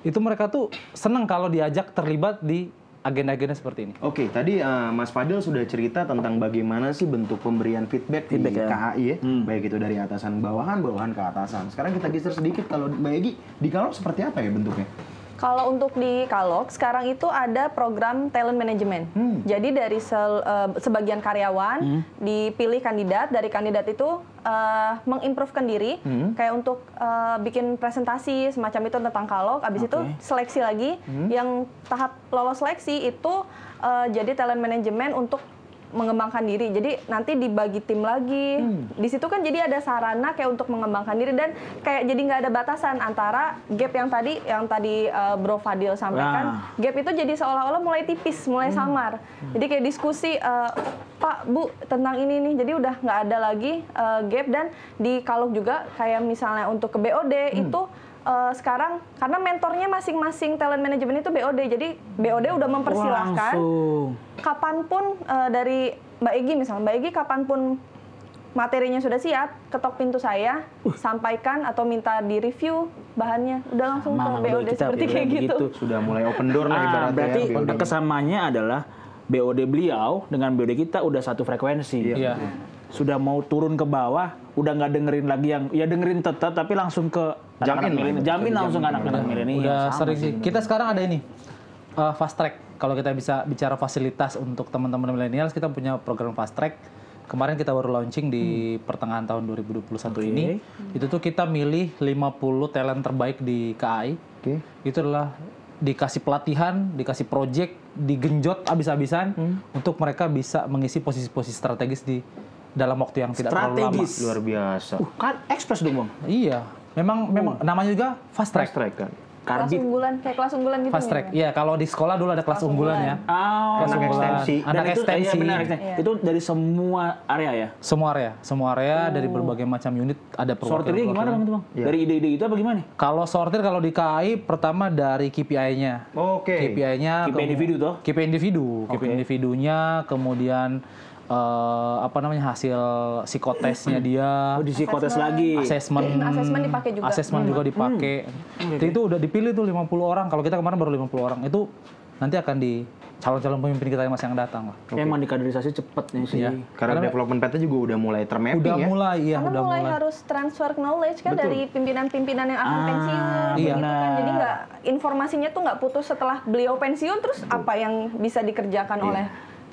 itu mereka tuh senang kalau diajak terlibat di agenda-agenda seperti ini. Tadi Mas Fadil sudah cerita tentang bagaimana sih bentuk pemberian feedback di KAI ya. Baik itu dari atasan bawahan ke atasan. Sekarang kita geser sedikit, kalau Mbak Egy, di Kalok seperti apa ya bentuknya? Kalau untuk di Kalok, sekarang itu ada program talent management. Jadi dari sebagian karyawan dipilih kandidat, dari kandidat itu mengimprovekan diri, kayak untuk bikin presentasi semacam itu tentang Kalok. Abis itu seleksi lagi, yang tahap lolos seleksi itu jadi talent management untuk mengembangkan diri. Jadi nanti dibagi tim lagi. Di situ kan jadi ada sarana kayak untuk mengembangkan diri, dan kayak jadi nggak ada batasan antara gap yang tadi Bro Fadil sampaikan. Gap itu jadi seolah-olah mulai tipis, mulai samar. Jadi kayak diskusi Pak, Bu, tentang ini nih. Jadi udah nggak ada lagi gap. Dan di Kalok juga kayak misalnya untuk ke BOD itu sekarang karena mentornya masing-masing talent management itu BOD, jadi BOD udah mempersilahkan kapanpun dari Mbak Egy misalnya, Mbak Egy kapanpun materinya sudah siap, ketok pintu saya, sampaikan atau minta di review bahannya, udah langsung ke BOD seperti kayak gitu. Sudah mulai open door lah ibaratnya. Berarti kesamanya adalah BOD beliau dengan BOD kita udah satu frekuensi. Sudah mau turun ke bawah, udah nggak dengerin lagi yang dengerin tetap, tapi langsung ke jamin langsung anak-anak milenial. Udah sering sih. Kita sekarang ada ini fast track. Kalau kita bisa bicara fasilitas untuk teman-teman milenial, kita punya program fast track. Kemarin kita baru launching di pertengahan tahun 2021 ini. Itu tuh kita milih 50 talent terbaik di KAI. Itu adalah dikasih pelatihan, dikasih project digenjot abis-abisan untuk mereka bisa mengisi posisi-posisi strategis di dalam waktu yang tidak terlalu lama. Luar biasa. Kan ekspres dong bang. Iya, memang namanya juga fast track. Fast track kan. Kelas unggulan, kayak kelas unggulan gitu. Fast track. Iya, kalau di sekolah dulu ada kelas unggulan ya. Oh, Kelas anak unggulan. ekstensi. Anak Dan itu, ekstensi. iya benar, ekstensi. Itu dari semua area ya. Semua area dari berbagai macam unit ada perwakilan. Sortirnya gimana bang itu bang? Iya. Dari ide-ide itu apa gimana? Kalau sortir kalau di KAI pertama dari KPI-nya. Oke. KPI-nya KPI individu toh? KPI individu, KPI Oke. individunya, kemudian hasil psikotesnya dia, Oh di psikotes lagi. asesmen dipakai juga. Asesmen juga dipakai. Jadi itu udah dipilih tuh 50 orang. Kalau kita kemarin baru 50 orang. Itu nanti akan di calon-calon pemimpin kita yang masih yang datang lah. Emang dikaderisasi cepet nih sih. Iya. Karena development path-nya juga udah mulai termapping Udah ya. mulai, iya Karena udah mulai mulai. harus transfer knowledge kan dari pimpinan-pimpinan yang akan pensiun, iya. gitu kan. Jadi nggak informasinya tuh nggak putus setelah beliau pensiun, terus apa yang bisa dikerjakan oleh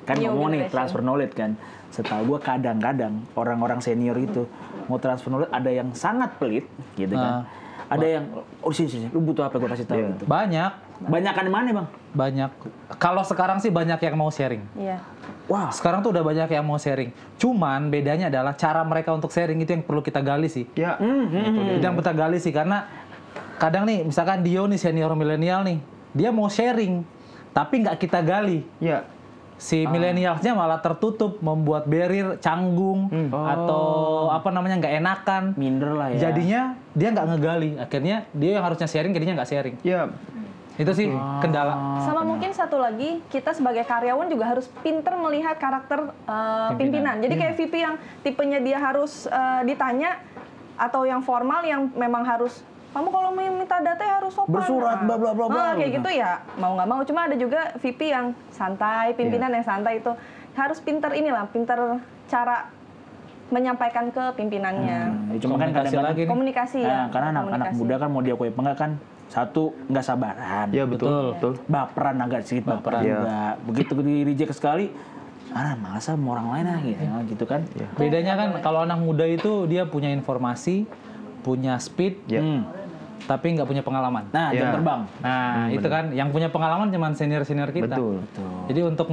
Kan new ngomong nih generation. transfer knowledge kan. Setahu gue kadang-kadang orang-orang senior itu mau transfer knowledge ada yang sangat pelit gitu kan. Ada yang sini, lu butuh apa gue kasih tahu gitu. Banyak, Banyakan di mana bang? banyak. Kalau sekarang sih banyak yang mau sharing. Iya. Wah, Sekarang tuh udah banyak yang mau sharing. Cuman bedanya adalah cara mereka untuk sharing itu yang perlu kita gali sih. Ya. Itu yang kita gali sih karena kadang nih misalkan Dio nih senior milenial nih, dia mau sharing tapi nggak kita gali. Ya. Si milenialsnya malah tertutup, membuat barrier, canggung atau apa namanya nggak enakan. minder lah ya. Jadinya dia nggak ngegali. Akhirnya dia yang harusnya sharing jadinya nggak sharing. Ya. Itu sih kendala. Sama mungkin satu lagi, kita sebagai karyawan juga harus pinter melihat karakter pimpinan. Jadi kayak VP yang tipenya dia harus ditanya, atau yang formal yang memang harus, kamu kalau minta data ya harus sopan. Bersurat, bla, bla, bla, bla, Kayak gitu. gitu ya, mau nggak mau. Cuma ada juga VP yang santai, pimpinan yang santai itu. Harus pinter inilah, pinter cara menyampaikan ke pimpinannya. Ya, cuma kan Komunikasi kadang-kadang lagi nih. Komunikasi ya. karena anak-anak komunikasi. muda kan mau diakui apa enggak kan satu nggak sabaran. Ya betul. Betul. Baperan agak sedikit baperan Iya. juga. Begitu di reject sekali, masa sama orang lain gitu kan. Bedanya kan kalau anak muda itu dia punya informasi, punya speed, Ya. tapi nggak punya pengalaman. Nah, Iya. jam terbang. Nah, itu kan yang punya pengalaman cuma senior-senior kita. Betul. Jadi untuk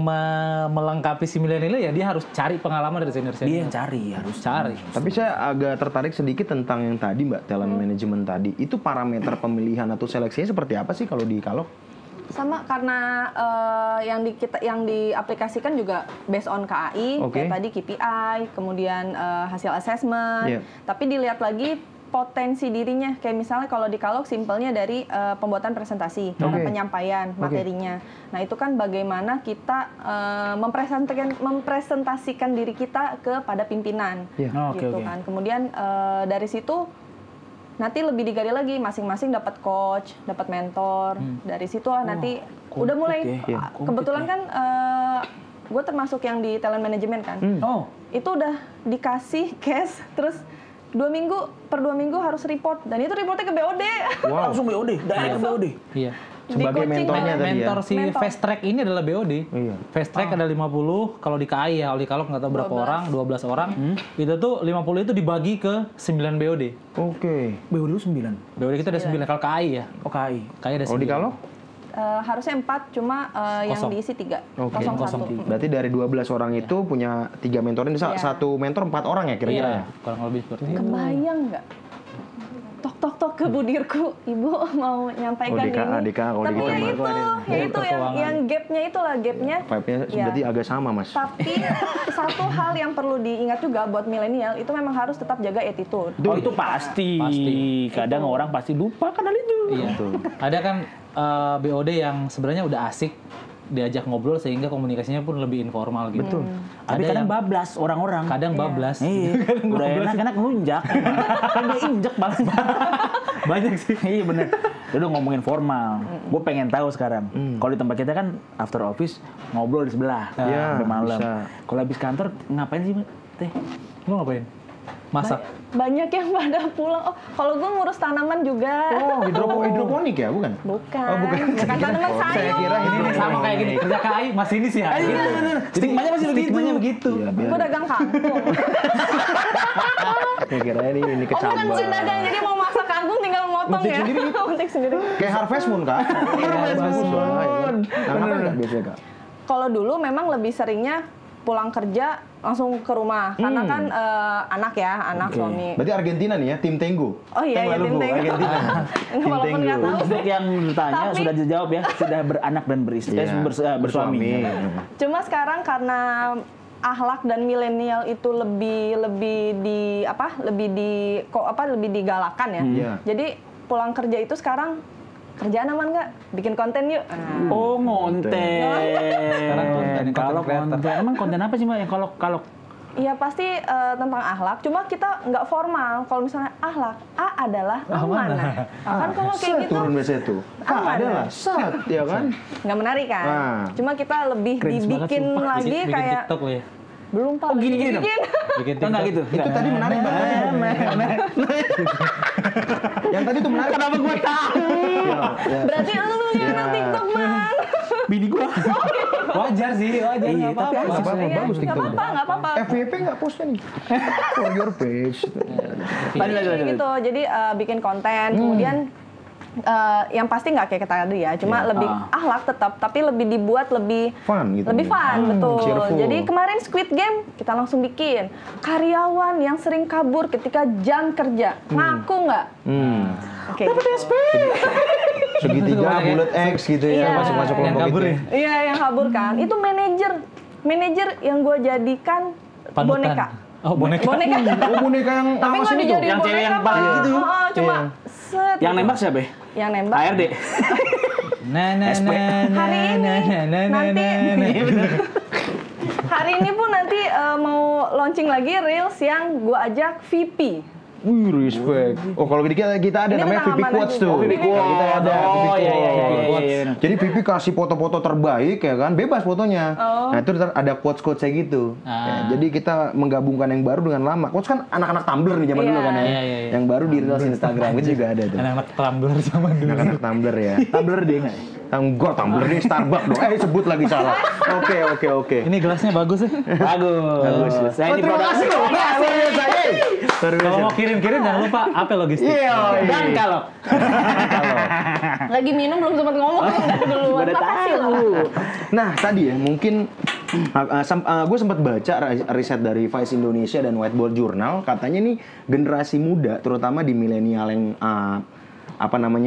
melengkapi si milenial ya dia harus cari pengalaman dari Dia senior-senior. yang cari harus. Cari. Tapi saya agak tertarik sedikit tentang yang tadi Mbak, talent management tadi. Itu parameter pemilihan atau seleksinya seperti apa sih kalau di Kalok? Sama karena yang diaplikasikan juga based on KAI, Oke. kayak tadi KPI, kemudian hasil assessment. Iya. Tapi dilihat lagi potensi dirinya, kayak misalnya kalau di Kalok simpelnya dari pembuatan presentasi, Oke. penyampaian materinya. Nah itu kan bagaimana kita mempresentasikan diri kita kepada pimpinan, Iya. Oh, oke, gitu oke. kan. Kemudian dari situ nanti lebih digali lagi, masing-masing dapat coach, dapat mentor. Dari situ nanti udah mulai. ya. Iya, Kebetulan kan gue termasuk yang di talent management kan. Oh, Itu udah dikasih cash, terus 2 minggu per 2 minggu harus report, dan itu reportnya ke BOD. Wow. langsung BOD, direct ke BOD. Iya. Sebagai Di coaching mentornya oleh- tadi ya. Mentor si Mentor. fast track ini adalah BOD. Iya. Fast track ada 50, kalau di KAI ya, kalau di Kalok nggak tahu berapa orang, 12 orang. Itu tuh 50 itu dibagi ke 9 BOD. Oke. BOD lu 9. BOD kita ada 9 kalau KAI ya. Oh, KAI. KAI ada 9. Kalau di Kalok? Harusnya 4, cuma yang Kosong. diisi 3. Oke. Kosong 1. Berarti dari 12 orang itu punya 3 mentor, ini Iya. satu mentor 4 orang ya kira-kira ya? Kurang lebih seperti itu. Kebayang nggak? Tok ke budirku, ibu mau nyampaikan Oh, DKA, ini. DKA, kalau Tapi DKA ya itu Direktur keuangan. yang gapnya itulah gapnya. Vibe-nya Ya. berarti agak sama Mas. Tapi satu hal yang perlu diingat juga buat milenial itu memang harus tetap jaga attitude. Oh, itu pasti. Pasti. Kadang orang pasti lupa kan hal itu. Iya. Ada kan BOD yang sebenarnya udah asik diajak ngobrol sehingga komunikasinya pun lebih informal gitu. Betul. Tapi kadang bablas orang-orang. kadang bablas. Iya, udah enak-enak ngelunjak. Kan dia injek banget. Banyak sih. Iya bener. Dia udah ngomongin formal. Gue pengen tahu sekarang. Kalau di tempat kita kan after office ngobrol di sebelah Iya, sampai malam. bisa. Kalau habis kantor ngapain sih, Teh? Lu ngapain? Masak. Banyak yang pada pulang. Oh, kalau gue ngurus tanaman juga. Oh, hidroponik ya, bukan? Bukan. Oh, bukan. Bukan tanaman sayur. Saya kira Ini nih sama kayak gini. Kerja KAI masih ini sih ya. Stigmanya masih begitu. Stigmanya begitu. Iya, biar. Gue dagang kangkung. Saya kira ini Oh, bukan kecambah. dagang. Jadi mau masak kangkung tinggal motong motong ya. Metik sendiri. Kayak Harvest Moon, Kak. Harvest Moon. Nah, ngapain Kak biasanya, Kak? Kalau dulu memang lebih seringnya pulang kerja langsung ke rumah karena kan anak suami. Berarti Argentina nih ya, tim Tenggo. Oh iya, ya, tim Tenggo. Argentina. Walaupun nggak tahu. Untuk yang bertanya Tapi- sudah dijawab ya, sudah beranak dan beristri, bersuami. Cuma sekarang karena akhlak dan milenial itu lebih digalakan ya. Iya. Jadi pulang kerja itu sekarang kerjaan aman nggak? Bikin konten yuk. Oh, konten. Sekarang konten, Kalau content creator. konten, emang konten apa sih Mbak yang kalau Iya pasti tentang akhlak. Cuma kita nggak formal. Kalau misalnya akhlak, A adalah amanah. Kan kalau kayak gitu turun biasanya tuh. Kak, aman, adalah sat, ya kan? nggak menarik kan? Nah. Cuma kita lebih Cringe banget, dibikin sumpah. lagi Bikin kayak TikTok lo ya. belum Pak. gini-gini dong? bikin. Bikin enggak gitu? Itu tadi menarik banget. Yang tadi tuh menarik. Kenapa gue tahu? Berarti lu yang Ya. TikTok bang. Bini gua. Wajar sih, wajar Iya, nggak tapi apa-apa. asik. Apa-apa, Iya, bagus nggak TikTok. apa-apa, nggak apa-apa. FYP nggak postnya nih. For your page. Jadi gitu, jadi bikin konten, kemudian yang pasti nggak kayak kita tadi ya, cuma lebih akhlak tetap, tapi lebih dibuat lebih Fun gitu. lebih fun, betul. cheerful. Jadi kemarin Squid Game kita langsung bikin karyawan yang sering kabur ketika jam kerja, ngaku nggak? Oke. Segitiga, bullet X gitu ya, Iya. masuk-masuk Yang kelompok kabur itu. ya? Iya, yang kabur kan. Itu manajer yang gue jadikan Panutan. boneka. Oh, boneka. Boneka. Oh, boneka yang Tapi nggak awasin itu. dijadiin Yang cewek boneka, yang paling Bang. gitu. Cuma Iya. set. Yang nembak siapa? Yang nembak. HRD. Nah, SP. Hari ini hari ini pun nanti mau launching lagi reels yang gue ajak VP. Wih, respect. Oh, kalau kita ada Ini namanya tentang VP amanah Quotes juga. tuh. Oh, VP Kalau kita ada Oh, VP iya, iya, Quotes. iya, iya. Jadi VP kasih foto-foto terbaik ya kan, bebas fotonya. Nah, itu ntar ada quotes-quotesnya gitu. Ya, jadi kita menggabungkan yang baru dengan lama. Quotes kan anak-anak Tumblr nih zaman dulu kan ya. Iya, iya, iya. Yang baru di Reels Instagram itu juga ada tuh. Anak-anak Tumblr zaman dulu. Anak-anak Tumblr ya. Tumblr dia enggak? Enggak, Tumblr ini Starbucks dong. Sebut lagi salah. Oke. Ini gelasnya bagus sih. Bagus. Saya ini Terima produk. kasih loh. Kalau mau kirim-kirim jangan lupa apa logistik. Iya. Dan kalau Lagi minum belum sempat ngomong udah duluan. udah Makasih loh. tahu. Nah, tadi ya mungkin gue sempat baca riset dari Vice Indonesia dan Whiteboard Journal, katanya nih generasi muda terutama di milenial yang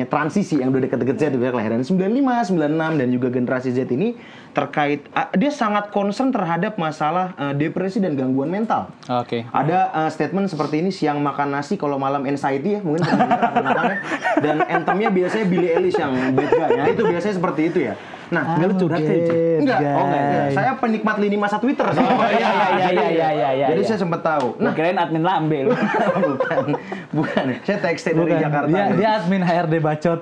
transisi yang udah deket-deket Z, udah kelahiran 95, 96 dan juga generasi Z ini terkait dia sangat concern terhadap masalah depresi dan gangguan mental. Oke. Ada statement seperti ini, siang makan nasi kalau malam anxiety ya, mungkin pernah dengar namanya. Dan anthemnya biasanya Billie Eilish yang bad guy. Nah, itu biasanya seperti itu ya. Nah, Enggak lu curhat ya, Cik? enggak. Oh, enggak. Saya penikmat lini masa Twitter. Oh, iya. Jadi saya sempat tahu. Nah, kirain admin lambe lu. bukan. Saya tekstil dari Jakarta. Dia admin HRD bacot.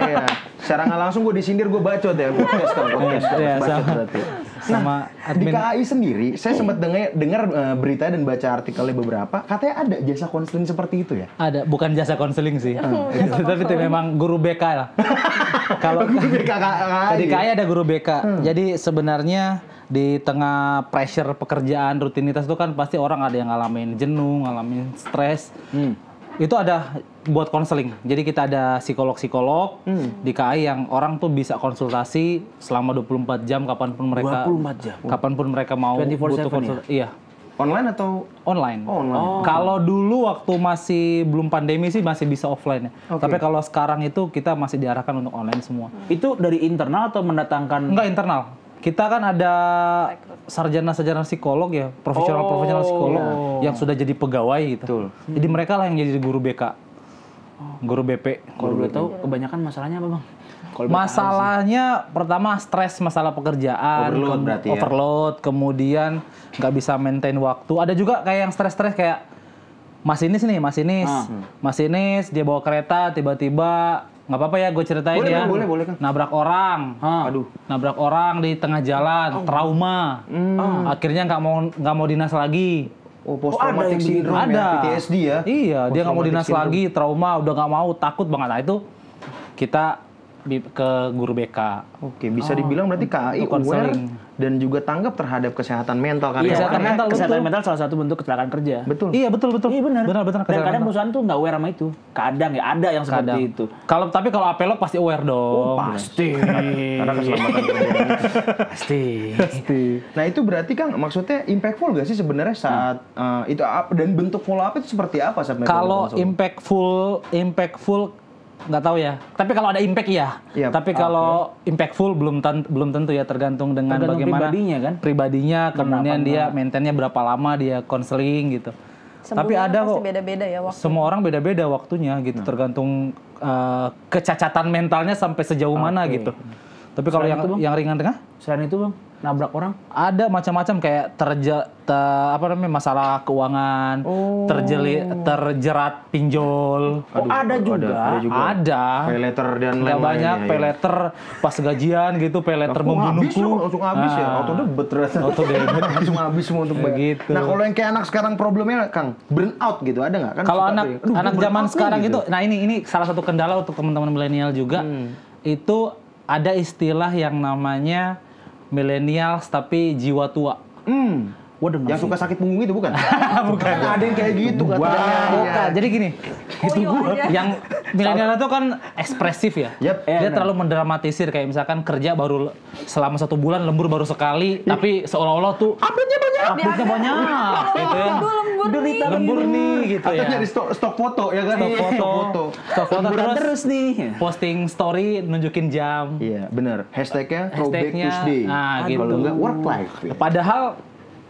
Iya. Secara nggak langsung gue disindir, gue bacot ya. Podcast. Iya, Bacot sama. berarti. Sama Di admin. KAI sendiri, saya sempat dengar berita dan baca artikelnya beberapa, katanya ada jasa konseling seperti itu ya? Ada, bukan jasa konseling sih. Tapi itu memang guru BK lah. Kalau Di KAI. Di KAI ada guru BK. Jadi sebenarnya di tengah pressure pekerjaan, rutinitas itu kan pasti orang ada yang ngalamin jenuh, ngalamin stres. Itu ada buat konseling. Jadi kita ada psikolog-psikolog di KAI yang orang tuh bisa konsultasi selama 24 jam kapanpun mereka 24 jam. kapanpun mereka mau 24/7 butuh konsul. Iya. Online atau Online. online? Kalau dulu waktu masih belum pandemi sih masih bisa offline ya. Tapi kalau sekarang itu kita masih diarahkan untuk online semua. Itu dari internal atau mendatangkan? Enggak internal. Kita kan ada sarjana-sarjana psikolog ya, profesional psikolog yang sudah jadi pegawai gitu. Betul. Jadi mereka lah yang jadi guru BK. Guru BP. Kalau boleh tahu kebanyakan masalahnya apa, Bang? Kalau boleh Masalahnya pertama stres, masalah pekerjaan, Overload berarti ya? overload, kemudian nggak bisa maintain waktu. Ada juga kayak yang stres-stres kayak masinis dia bawa kereta tiba-tiba nggak apa-apa ya gue ceritain Boleh, ya. boleh kan? Nabrak orang. Aduh. Nabrak orang di tengah jalan, trauma. Akhirnya nggak mau dinas lagi. Oh, post traumatic syndrome Ada. ya, PTSD ya? Iya, dia nggak mau Post-traumatic dinas syndrome. lagi, trauma, udah nggak mau, takut banget. Nah itu kita ke guru BK. Oke, bisa dibilang berarti KAI untuk aware konseling. dan juga tanggap terhadap kesehatan mental Iya, Kesehatan karyawan. mental, kesehatan betul. mental salah satu bentuk kecelakaan kerja. Betul. Iya betul. Iya benar. Benar. Dan kesehatan kadang mental. perusahaan tuh nggak aware sama itu. Kadang ya ada yang seperti Kadang. itu. Tapi kalau Apelok pasti aware dong. Pasti. Karena keselamatan kerja. Pasti. Nah, itu berarti Kang maksudnya impactful gak sih sebenarnya saat itu dan bentuk follow up itu seperti apa saat Kalau konsul? impactful nggak tahu ya. Tapi kalau ada impact ya. Iya, Tapi kalau impactful belum tentu ya, tergantung dengan Tergantung bagaimana pribadinya kan? Pribadinya, kemudian apa dia maintainnya berapa lama dia konseling gitu. Tapi Sebulan ada pasti kok. beda-beda ya waktu. Semua orang beda-beda waktunya gitu, tergantung kecacatan mentalnya sampai sejauh mana gitu. Tapi kalau Selain itu, Bang? yang ringan-ringan Selain itu bang, nabrak orang. ada macam-macam kayak masalah keuangan, terjerat pinjol. Ada juga. Ada. Pay letter dan Nggak lain-lain banyak ya. pay letter pas gajian gitu, pay letter membunuhku. Langsung habis ya, auto debit ternyata. Auto debit. Langsung habis semua untuk Kayak bayar. gitu. Nah, kalau yang kayak anak sekarang problemnya Kang, burn out gitu ada nggak? Kan Kalau suka anak tuh ya, "Aduh, anak gua burn zaman out nih," sekarang gitu. itu, nah ini salah satu kendala untuk teman-teman milenial juga. Itu ada istilah yang namanya millennials tapi jiwa tua. Wah denger Yang sih. suka sakit punggung itu bukan? Bukan. Ada yang kayak gitu katanya. Bukan. Jadi gini, itu gua. yang milenial itu kan ekspresif ya. Yap. Dia terlalu mendramatisir kayak misalkan kerja baru selama 1 bulan, lembur baru sekali, tapi seolah-olah tuh Update-nya banyak. update-nya banyak gitu ya. Aduh, lembur nih. Gitu Atau ya. nyari stok foto ya kan? Stok foto Lemburan terus nih. posting story nunjukin jam. Iya, benar. Hashtagnya Throwback Hashtagnya, Tuesday. nah, gitu. Kalau enggak work life. Ya. Padahal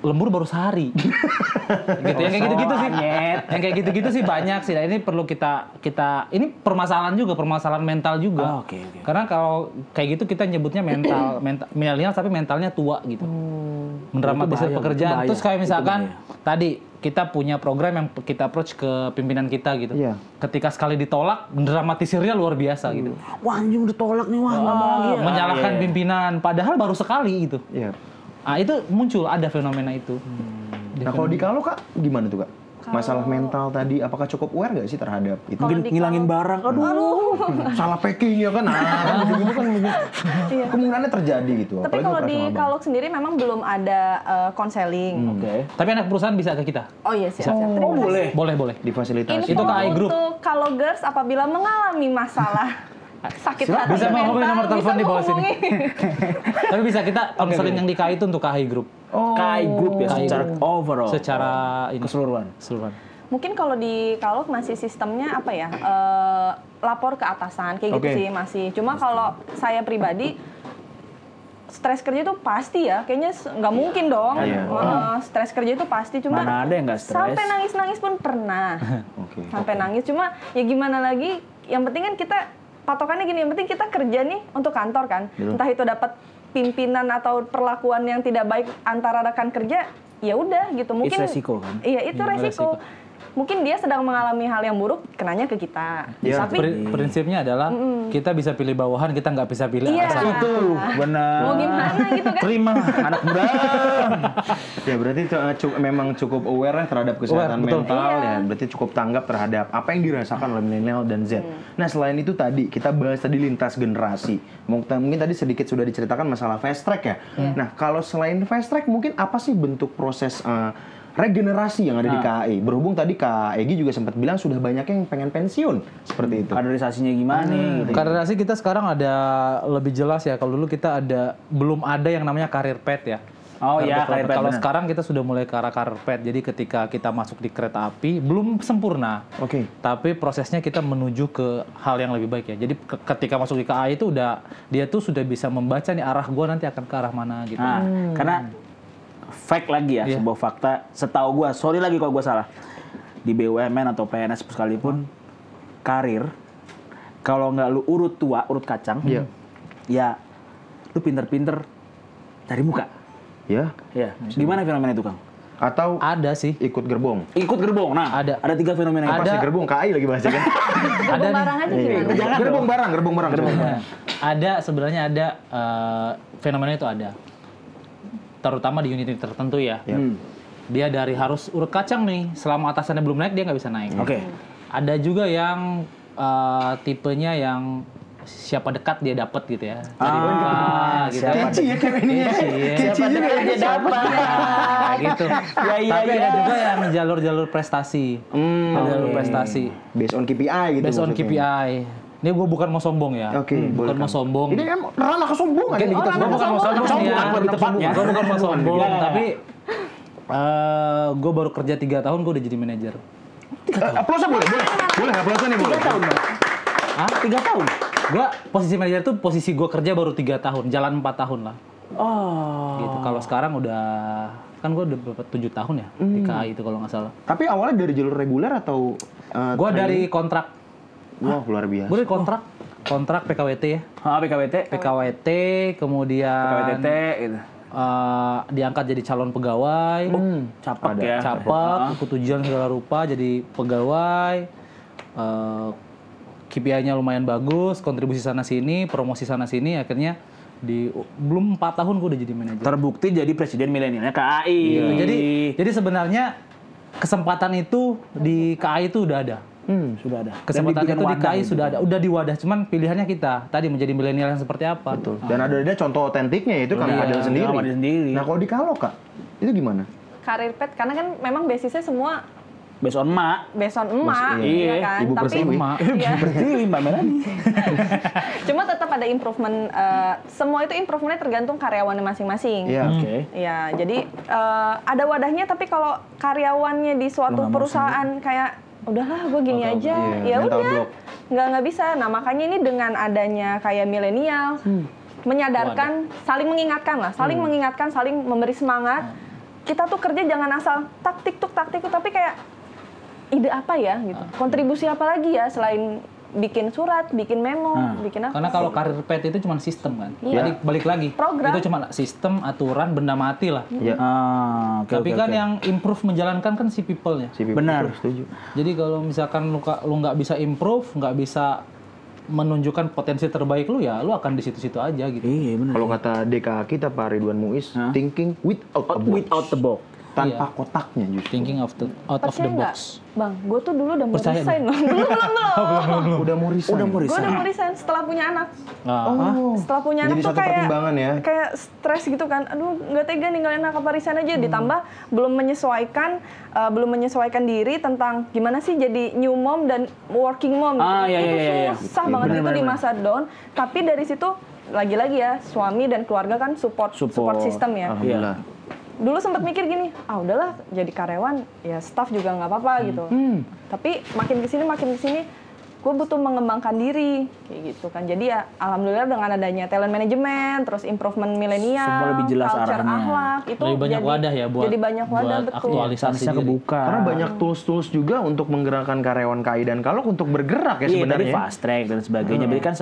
lembur baru sehari. Gitu. Yang kayak gitu-gitu sih. Yang kayak gitu-gitu sih banyak sih. Nah, ini perlu kita ini permasalahan mental juga. Oke. Karena kalau kayak gitu kita nyebutnya mental milenial tapi mentalnya tua gitu. Mendramatisir Itu bahaya, pekerjaan. itu bahaya. Terus kayak Itu misalkan bahaya. tadi kita punya program yang kita approach ke pimpinan kita gitu. Iya. Ketika sekali ditolak, dramatisirnya luar biasa gitu. Wah anjing udah tolak nih, wah nggak mau lagi ya. Menyalahkan pimpinan, padahal baru sekali gitu. Iya. Ah itu muncul ada fenomena itu. Nah, kalau di Kalo Kak gimana tuh Kak? Masalah mental tadi apakah cukup aware nggak sih terhadap itu? Mungkin ngilangin barang. Aduh. Salah packing ya kan? Nah, gitu kan mungkin kemungkinannya terjadi gitu. Tapi apalagi kalau di operasional bank. Kalok sendiri memang belum ada konseling. Oke. Tapi anak perusahaan bisa ke kita. Oh iya siap. Terima Oh kasih. boleh. Boleh. difasilitasi. Itu Info KAI Group. untuk kalau girls apabila mengalami masalah sakit hati Bisa menghubungi nomor telepon di bawah sini. menghubungi. Tapi bisa kita konseling yang di KAI itu untuk KAI Group. KAI Group ya KAI secara Group. overall. Secara ini keseluruhan. keseluruhan. Mungkin kalau di Kalok masih sistemnya apa ya? Lapor ke atasan kayak gitu Oke. sih masih. Cuma kalau saya pribadi stres kerja itu pasti ya, kayaknya nggak mungkin dong. Iya. Stres kerja itu pasti, cuma Mana ada yang nggak stres? sampai nangis-nangis pun pernah. Oke. Sampai nangis, cuma ya gimana lagi? Yang penting kan kita patokannya gini, yang penting kita kerja nih untuk kantor kan. Entah itu dapat pimpinan atau perlakuan yang tidak baik antara rekan kerja, ya udah gitu. Mungkin resiko kan? Iya, itu resiko. Mungkin dia sedang mengalami hal yang buruk, kenanya ke kita. Iya. Tapi Prinsipnya adalah kita bisa pilih bawahan, kita nggak bisa pilih iya. atasan. Benar. Mau gimana gitu kan? Terima anak muda. Ya berarti memang cukup aware ya terhadap kesehatan Aware, betul. mental Iya. ya. Berarti cukup tanggap terhadap apa yang dirasakan oleh milenial dan Z. Nah, selain itu tadi kita bahas tadi lintas generasi. Mungkin tadi sedikit sudah diceritakan masalah fast track ya. Nah, kalau selain fast track mungkin apa sih bentuk proses regenerasi yang ada di KAI? Berhubung tadi Kak Egy juga sempat bilang sudah banyak yang pengen pensiun seperti itu. Kaderisasinya gimana nih? Gitu. Kaderisasi kita sekarang ada lebih jelas ya. Kalau dulu kita belum ada yang namanya karir pet ya. Oh iya, karir pet, Kalau benar. sekarang kita sudah mulai ke arah karir pet. Jadi ketika kita masuk di kereta api belum sempurna. Oke. Tapi prosesnya kita menuju ke hal yang lebih baik ya. Jadi ketika masuk di KAI itu dia tuh sudah bisa membaca nih arah gua nanti akan ke arah mana gitu. Nah, karena fact lagi ya, Iya. sebuah fakta. Setahu gua, sorry lagi kalau gua salah. Di BUMN atau PNS sekalipun, karir kalau nggak lu urut tua, urut kacang, Iya. ya lu pinter-pinter cari muka. Ya. Ya, gimana fenomena itu, Kang? Atau Ada sih. ikut gerbong. Ikut gerbong. Nah, Ada. Ada 3 fenomena itu. Pas di gerbong KAI lagi bahasnya kan. Gerbong barang aja gimana? Gerbong barang. Ada sebenarnya ada fenomena itu ada. Terutama di unit tertentu ya. Dia dari harus urut kacang nih, selama atasannya belum naik dia nggak bisa naik. Oke. Ada juga yang tipenya yang siapa dekat dia dapat gitu ya. Cari muka gitu. Keci ya kayak ini ya. Keci juga dia dapat. Gitu. Tapi ada juga yang jalur-jalur prestasi. Jalur prestasi. Based on KPI gitu. Based on KPI. Ini gue bukan mau sombong ya. Bukan mau sombong. Ini kan ranah kesombongan. Gue bukan mau sombong ya. Gue bukan mau sombong. Tapi gue baru kerja 3 tahun gue udah jadi manajer. Aplausnya boleh? Boleh aplausnya nih boleh. 3 tahun Bang? Hah? 3 tahun? Gue posisi manajer tuh posisi gue kerja baru 3 tahun. Jalan 4 tahun lah. Oh. Gitu. Kalau sekarang udah kan gue udah berapa 7 tahun ya di KAI itu kalau nggak salah. Tapi awalnya dari jalur reguler atau Gue dari kontrak. Wah, luar biasa. Gue dari kontrak PKWT ya. PKWT kemudian PKWTT gitu. Diangkat jadi calon pegawai. Capak ya. Capak, ikut ujian segala rupa jadi pegawai. KPI-nya lumayan bagus, kontribusi sana sini, promosi sana sini, akhirnya belum 4 tahun gue udah jadi manajer. Terbukti jadi presiden milenialnya KAI. Gitu. Jadi sebenarnya kesempatan itu di KAI itu udah ada. Sudah ada. Kesempatan itu di KAI gitu. sudah ada, udah di wadah, cuman pilihannya kita tadi menjadi milenial yang seperti apa. Betul. Dan ada contoh otentiknya yaitu Kang Fadil sendiri. Nah, kalau di Kalok, Kak, itu gimana? Karir pet karena kan memang basisnya semua Based on emak. iya kan. Ibu Tapi pertiwi. iya. Pertiwi Mbak Melani. Cuma tetap ada improvement. Semua itu improvementnya tergantung karyawannya masing-masing. Iya. Oke. Ya, jadi ada wadahnya. Tapi kalau karyawannya di suatu perusahaan kayak udahlah gue gini aja, ya mental udah block. nggak bisa. Nah makanya ini dengan adanya kayak milenial menyadarkan, saling mengingatkan lah, saling mengingatkan, saling memberi semangat. Kita tuh kerja jangan asal taktik tuk tapi kayak ide apa ya gitu, kontribusi apa lagi ya selain bikin surat, bikin memo, bikin apa? Karena kalau karir pet itu cuma sistem kan. Iya. Balik lagi. Program. Itu cuma sistem, aturan, benda mati lah. Iya. Tapi kan yang improve menjalankan kan si people-nya. Benar. Setuju. Jadi kalau misalkan lu nggak bisa improve, nggak bisa menunjukkan potensi terbaik lu ya, lu akan di situ-situ aja gitu. Iya benar. Kalau kata DK kita Pak Ridwan Muiz, thinking without a box. Without the box. Tanpa kotaknya justru. Thinking out of the Percaya nggak, box. Bang? Gue tuh dulu udah mau Percaya resign loh. Belum. Udah mau resign. Gue udah mau resign setelah punya anak. Oh. Setelah punya anak Jadi tuh satu kayak pertimbangan ya. kayak stres gitu kan. Aduh, nggak tega ninggalin anak, apa resign aja. Ditambah belum menyesuaikan diri tentang gimana sih jadi new mom dan working mom. Iya. Susah banget itu di masa down. Tapi dari situ lagi-lagi ya, suami dan keluarga kan support system ya. Alhamdulillah. Dulu sempat mikir gini, udahlah jadi karyawan, ya staff juga nggak apa-apa gitu. Tapi makin kesini, gue butuh mengembangkan diri, kayak gitu kan. Jadi ya, alhamdulillah dengan adanya talent management, terus improvement milenial, Semua lebih jelas culture arahnya. akhlak, itu Lebih banyak wadah ya buat jadi banyak wadah, betul. aktualisasi Bisa diri. kebuka. Karena banyak tools-tools juga untuk menggerakkan karyawan KAI dan Kalok untuk bergerak ya Iya, sebenarnya. tadi fast track dan sebagainya. Berarti kan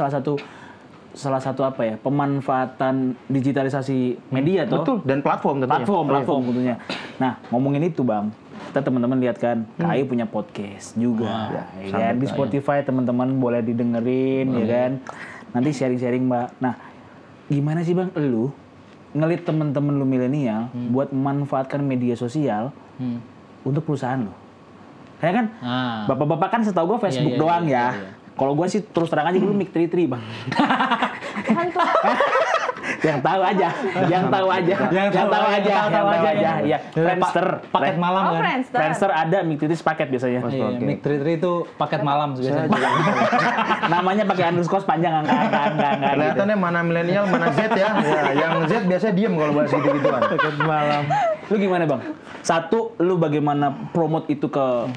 salah satu apa ya, pemanfaatan digitalisasi media tuh. Betul, dan platform tentunya. Platform tentunya. Nah, ngomongin itu Bang, kita teman-teman lihat kan, KAI punya podcast juga. Ya kan? Di Spotify teman-teman boleh didengerin ya kan. Nanti sharing-sharing Mbak. Nah, gimana sih Bang lu ngelit teman-teman lu milenial buat memanfaatkan media sosial untuk perusahaan lu? Kayak kan, bapak-bapak kan setahu gue Facebook doang ya. Kalau gue sih terus terang aja dulu Mic 33 Bang. Yang tahu aja. Ya, Friendster. Paket malam kan. Friendster ada Mic 33 paket biasanya. Iya, Mic 33 itu paket malam biasanya. Namanya pakai underscore panjang enggak. Kelihatannya mana milenial, mana Z ya. Yang Z biasanya diem kalau bahas gitu-gituan. Paket malam. Lu gimana Bang? Satu, lu bagaimana promote itu ke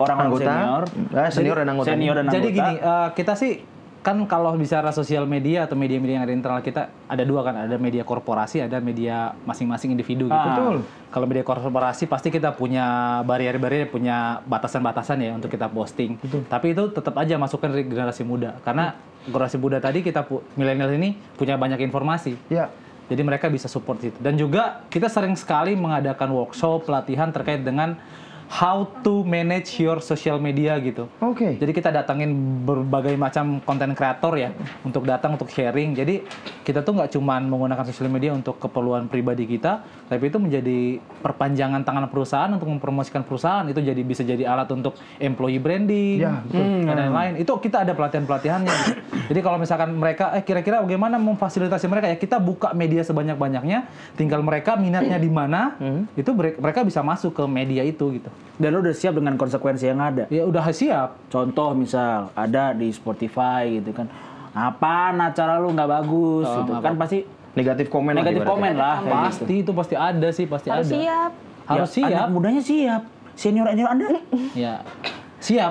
orang-orang senior dan anggota. Jadi gini, kita sih kan kalau bicara sosial media atau media-media yang ada internal kita ada dua kan, ada media korporasi, ada media masing-masing individu gitu. Betul. Kalau media korporasi pasti kita punya barier-barier, punya batasan-batasan ya untuk kita posting. Tapi itu tetap aja masukkan dari generasi muda karena generasi muda tadi milenial ini punya banyak informasi. Iya. Jadi mereka bisa support itu. Dan juga kita sering sekali mengadakan workshop, pelatihan terkait dengan how to manage your social media gitu. Oke. Jadi kita datangin berbagai macam konten kreator ya untuk datang untuk sharing. Jadi kita tuh nggak cuma menggunakan sosial media untuk keperluan pribadi kita, tapi itu menjadi perpanjangan tangan perusahaan untuk mempromosikan perusahaan. Itu bisa jadi alat untuk employee branding dan lain-lain. Itu kita ada pelatihannya. Gitu. Jadi kalau misalkan mereka kira-kira bagaimana memfasilitasi mereka ya, kita buka media sebanyak-banyaknya, tinggal mereka minatnya di mana, itu mereka bisa masuk ke media itu gitu. Dan lo udah siap dengan konsekuensi yang ada? Ya udah siap. Contoh misal ada di Spotify gitu kan, apaan acara lu nggak bagus gitu kan, pasti Negatif komen lah. Pasti itu pasti ada sih, pasti Harus ada. siap. Harus siap. Anak mudanya siap, senior Anda. Ya.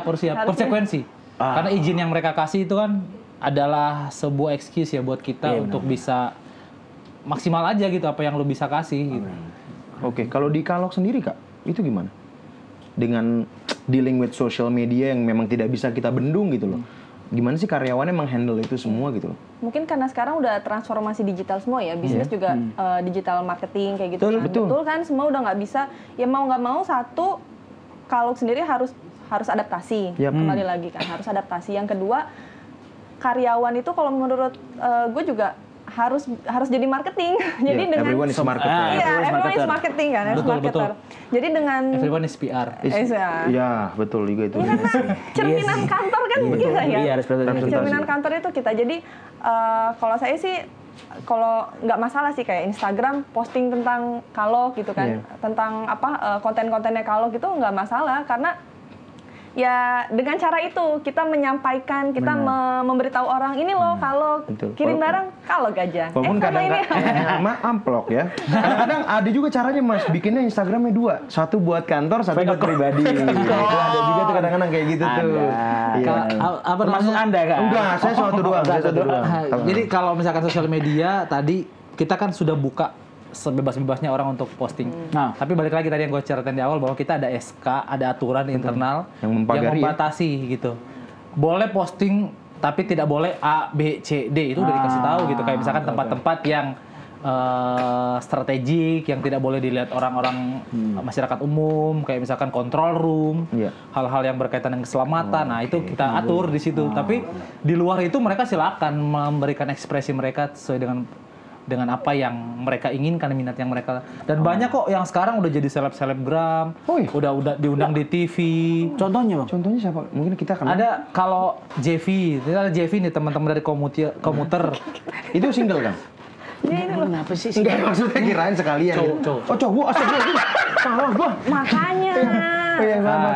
Harus siap. Konsekuensi. Karena izin yang mereka kasih itu kan adalah sebuah excuse ya buat kita untuk bisa maksimal aja gitu apa yang lu bisa kasih gitu. Oke, kalau di Kalok sendiri Kak, itu gimana? Dengan dealing with social media yang memang tidak bisa kita bendung gitu loh. Gimana sih karyawannya menghandle itu semua gitu loh? Mungkin karena sekarang udah transformasi digital semua ya, bisnis juga digital marketing kayak gitu kan. Betul Kan, semua udah nggak bisa, ya mau nggak mau satu, kalau sendiri harus adaptasi. Kembali lagi kan, harus adaptasi. Yang kedua, karyawan itu kalau menurut gue juga harus jadi marketing. Jadi dengan everyone is marketer. everyone is marketing kan, harus marketer. Jadi dengan everyone is PR. Iya, betul juga itu. Cerminan kantor kan kita ya. Iya, harus Cerminan kantor itu kita. Jadi kalau saya sih kalau nggak masalah sih kayak Instagram posting tentang Kalok gitu kan, tentang konten-kontennya Kalok itu nggak masalah karena ya dengan cara itu kita menyampaikan, kita memberitahu orang ini loh Kalok, kirim barang Kalok aja. Walaupun kadang-kadang amplok ya. Kadang-kadang ada juga caranya Mas, bikinnya Instagramnya 2. Satu buat kantor, satu buat pribadi. Ada juga tuh kadang-kadang kayak gitu tuh. Iya. Apa termasuk Anda Kak? Enggak, saya satu doang. Jadi kalau misalkan sosial media tadi kita kan sudah buka sebebas-bebasnya orang untuk posting. Nah, tapi balik lagi tadi yang gue ceritain di awal bahwa kita ada SK, ada aturan internal yang membatasi gitu. Boleh posting tapi tidak boleh A, B, C, D. Itu udah dikasih tahu gitu. Kayak misalkan tempat-tempat yang strategik yang tidak boleh dilihat orang-orang masyarakat umum, kayak misalkan control room, hal-hal yang berkaitan dengan keselamatan. Nah, itu kita atur di situ. Tapi di luar itu mereka silakan memberikan ekspresi mereka sesuai dengan apa yang mereka inginkan, minat yang mereka. Dan banyak kok yang sekarang udah jadi selebgram, udah diundang di TV. Contohnya siapa? Mungkin kita kenal. Ada kalau JV, ada JV nih teman-teman dari komuter. Itu single kan? Kenapa sih? Enggak, maksudnya kirain sekalian. Cowok, astagfirullah. Salah gua. Makanya.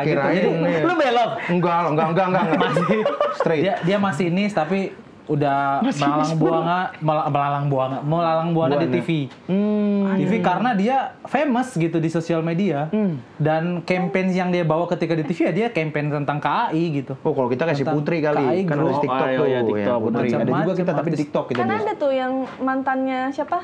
Kirain. Lu belok? Enggak. Masih straight. Dia masinis tapi udah melalang buana di TV. TV karena dia famous gitu di sosial media. Dan campaign yang dia bawa ketika di TV ya dia campaign tentang KAI gitu. Oh, kalau kita kasih Putri kali, kan harus TikTok tuh. TikTok, Putri. Ada juga kita tapi di TikTok kita. Kan ada tuh yang mantannya siapa?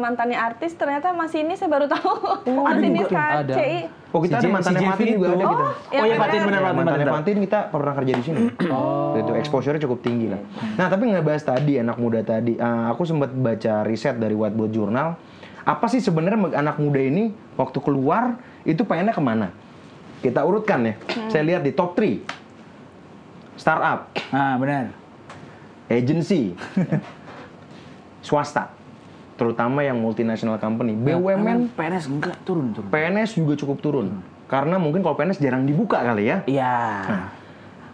Mantannya artis ternyata masih ini saya baru tahu. Masih ini KCI. Oh, kita ada mantannya Fatin juga ada gitu. Oh ya Fatin benar. Mantannya Fatin kita pernah kerja di sini. Itu exposure-nya cukup tinggi lah. Nah, tapi ngebahas tadi anak muda tadi, aku sempat baca riset dari Whiteboard Journal. Apa sih sebenarnya anak muda ini waktu keluar itu pengennya kemana? Kita urutkan ya. Saya lihat di top 3. Startup. Benar. Agency. Swasta. Terutama yang multinational company. BUMN. PNS enggak turun. PNS juga cukup turun. Karena mungkin kalau PNS jarang dibuka kali ya. Iya.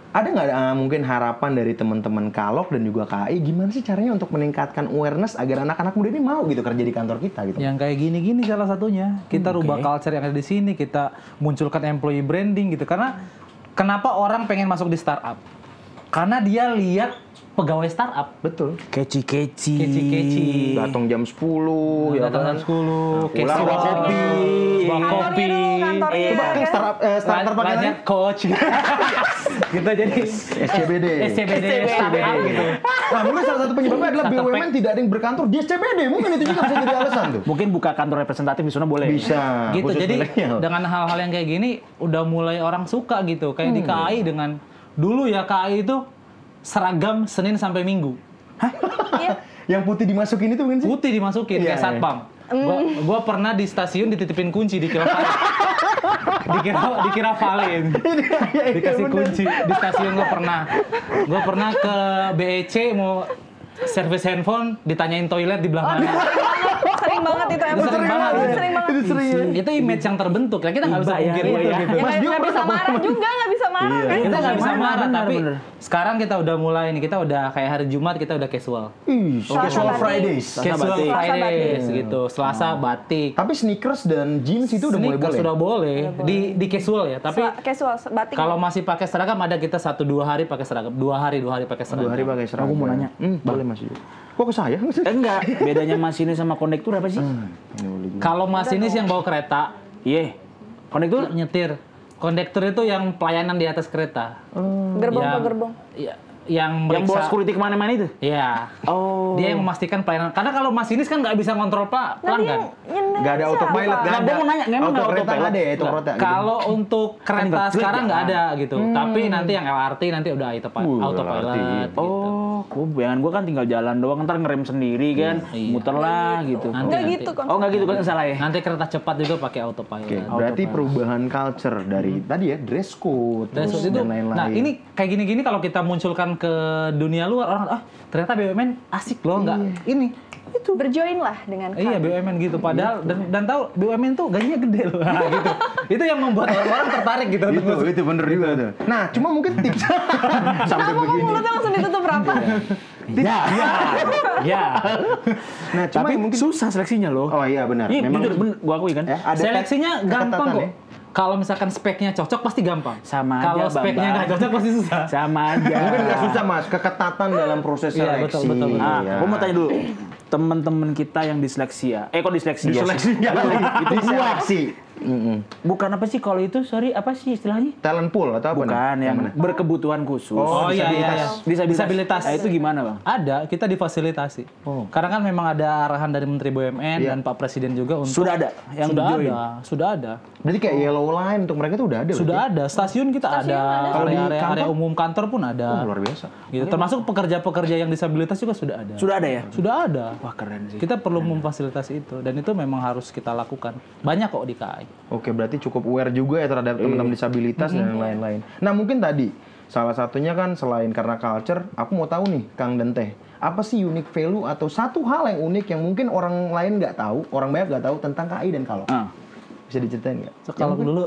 Ada nggak mungkin harapan dari teman-teman Kalok dan juga KAI gimana sih caranya untuk meningkatkan awareness agar anak-anak muda ini mau gitu kerja di kantor kita gitu? Yang kayak gini-gini salah satunya. Kita rubah culture yang ada di sini, kita munculkan employee branding gitu. Karena kenapa orang pengen masuk di startup? Karena dia lihat pegawai startup. Betul. Keci-keci. Datang jam 10, datang jam 10, pulang bawa kopi. Kantor Coba kan startup banyak coach. Kita jadi SCBD startup gitu. Nah, mungkin salah satu penyebabnya adalah BUMN tidak ada yang berkantor di SCBD. Mungkin itu juga bisa jadi alasan tuh. Mungkin buka kantor representatif di sana boleh. Bisa. Gitu. Jadi dengan hal-hal yang kayak gini udah mulai orang suka gitu. Kayak di KAI dengan dulu ya KAI itu seragam Senin sampai Minggu. Yang putih dimasukin itu mungkin sih? Putih dimasukin kayak satpam. Gua pernah di stasiun dititipin kunci dikira Valen. Dikasih kunci di stasiun gua pernah ke BEC mau servis handphone, ditanyain toilet di belah mana. Sering banget itu emang. Sering banget. Itu sering ya. Itu image yang terbentuk. Ya kita nggak bisa pungkiri itu gitu. Ya, nggak bisa marah juga, nggak bisa marah kan. Kita nggak bisa marah, benar, tapi benar. sekarang kita udah mulai nih. Kita udah kayak hari Jumat kita udah casual. Casual Fridays. Casual batik. Fridays gitu. Selasa batik. Tapi sneakers dan jeans itu udah mulai Sneakers boleh. sudah boleh di casual ya. Tapi Casual, batik. kalau masih pakai seragam ada kita 1-2 hari pakai seragam. 2 hari pakai seragam. 2 hari pakai seragam. Aku mau nanya. Boleh Mas Yu. Kok ke saya? Enggak, bedanya masinis sama kondektur apa sih? Kalau masinis yang bawa kereta, Iya. Kondektur? nyetir. Kondektur itu yang pelayanan di atas kereta. Gerbong Yang- ke gerbong. Iya, yang Yang bawa meriksa. security kemana-mana itu? Iya. Oh. Dia yang memastikan pelayanan. Karena kalau masinis kan nggak bisa kontrol pelanggan. Nggak ada autopilot, Nah, gua mau nanya, memang nggak kereta autopilot? nggak ada ya, auto kereta. gitu. Kalau untuk kereta nggak sekarang klik, nggak ya? ada gitu. Tapi nanti yang LRT nanti udah autopilot. Gitu. Oh, bayangan gua kan tinggal jalan doang, ntar ngerem sendiri kan, Iya. muter lah gitu. Nanti- Nggak gitu kan. Oh, nggak gitu kan salah ya? Nanti kereta cepat juga pakai autopilot. Oke, berarti perubahan culture dari tadi ya dress code, Dan terus itu, dan lain-lain. nah ini kayak gini-gini kalau kita munculkan ke dunia luar orang ternyata BUMN asik loh nggak ini itu Berjoin lah dengan iya BUMN gitu padahal dan tahu BUMN tuh gajinya gede loh nah, gitu itu yang membuat orang tertarik gitu itu bener juga tuh. Nah, cuma mungkin tips sampai Kamu begini. mulutnya langsung ditutup rapat. ya Nah, cuma Tapi mungkin susah seleksinya loh. Oh iya benar. Iya, jujur bener, gua akui kan. Ya, ada seleksinya gampang ketatan kok ya. kalau misalkan speknya cocok pasti gampang Sama kalau aja, speknya Bambang. nggak cocok pasti susah Sama aja. Mungkin nggak susah Mas, keketatan dalam proses Iya, seleksi. betul. Ah, Iya. gua mau tanya dulu. Teman-teman kita yang disleksia. Kok disleksia? Diseleksi sih? itu seleksi. Bukan apa sih kalau itu? Sorry, apa sih istilahnya? Talent pool atau apa? Bukan, nih? yang mana? berkebutuhan khusus. Oh iya Disabilitas. Nah, itu gimana, Bang? ada kita difasilitasi karena kan memang ada arahan dari Menteri BUMN dan Pak Presiden juga untuk Sudah ada yang join. sudah ada Berarti kayak yellow line untuk mereka tuh udah ada. sudah ada stasiun kita ada Kalau di area kantor? umum kantor pun ada Luar biasa. gitu termasuk pekerja-pekerja yang disabilitas juga sudah ada Sudah ada ya? sudah ada Wah, keren sih. kita perlu memfasilitasi itu dan itu memang harus kita lakukan banyak kok di KAI. Oke, berarti cukup aware juga ya terhadap teman-teman disabilitas dan lain-lain. Nah, mungkin tadi salah satunya kan selain karena culture, aku mau tahu nih, Kang dan Teh, apa sih unique value atau satu hal yang unik yang mungkin orang lain nggak tahu, orang banyak nggak tahu tentang KAI dan Kalok? Bisa diceritain nggak? Kalau dulu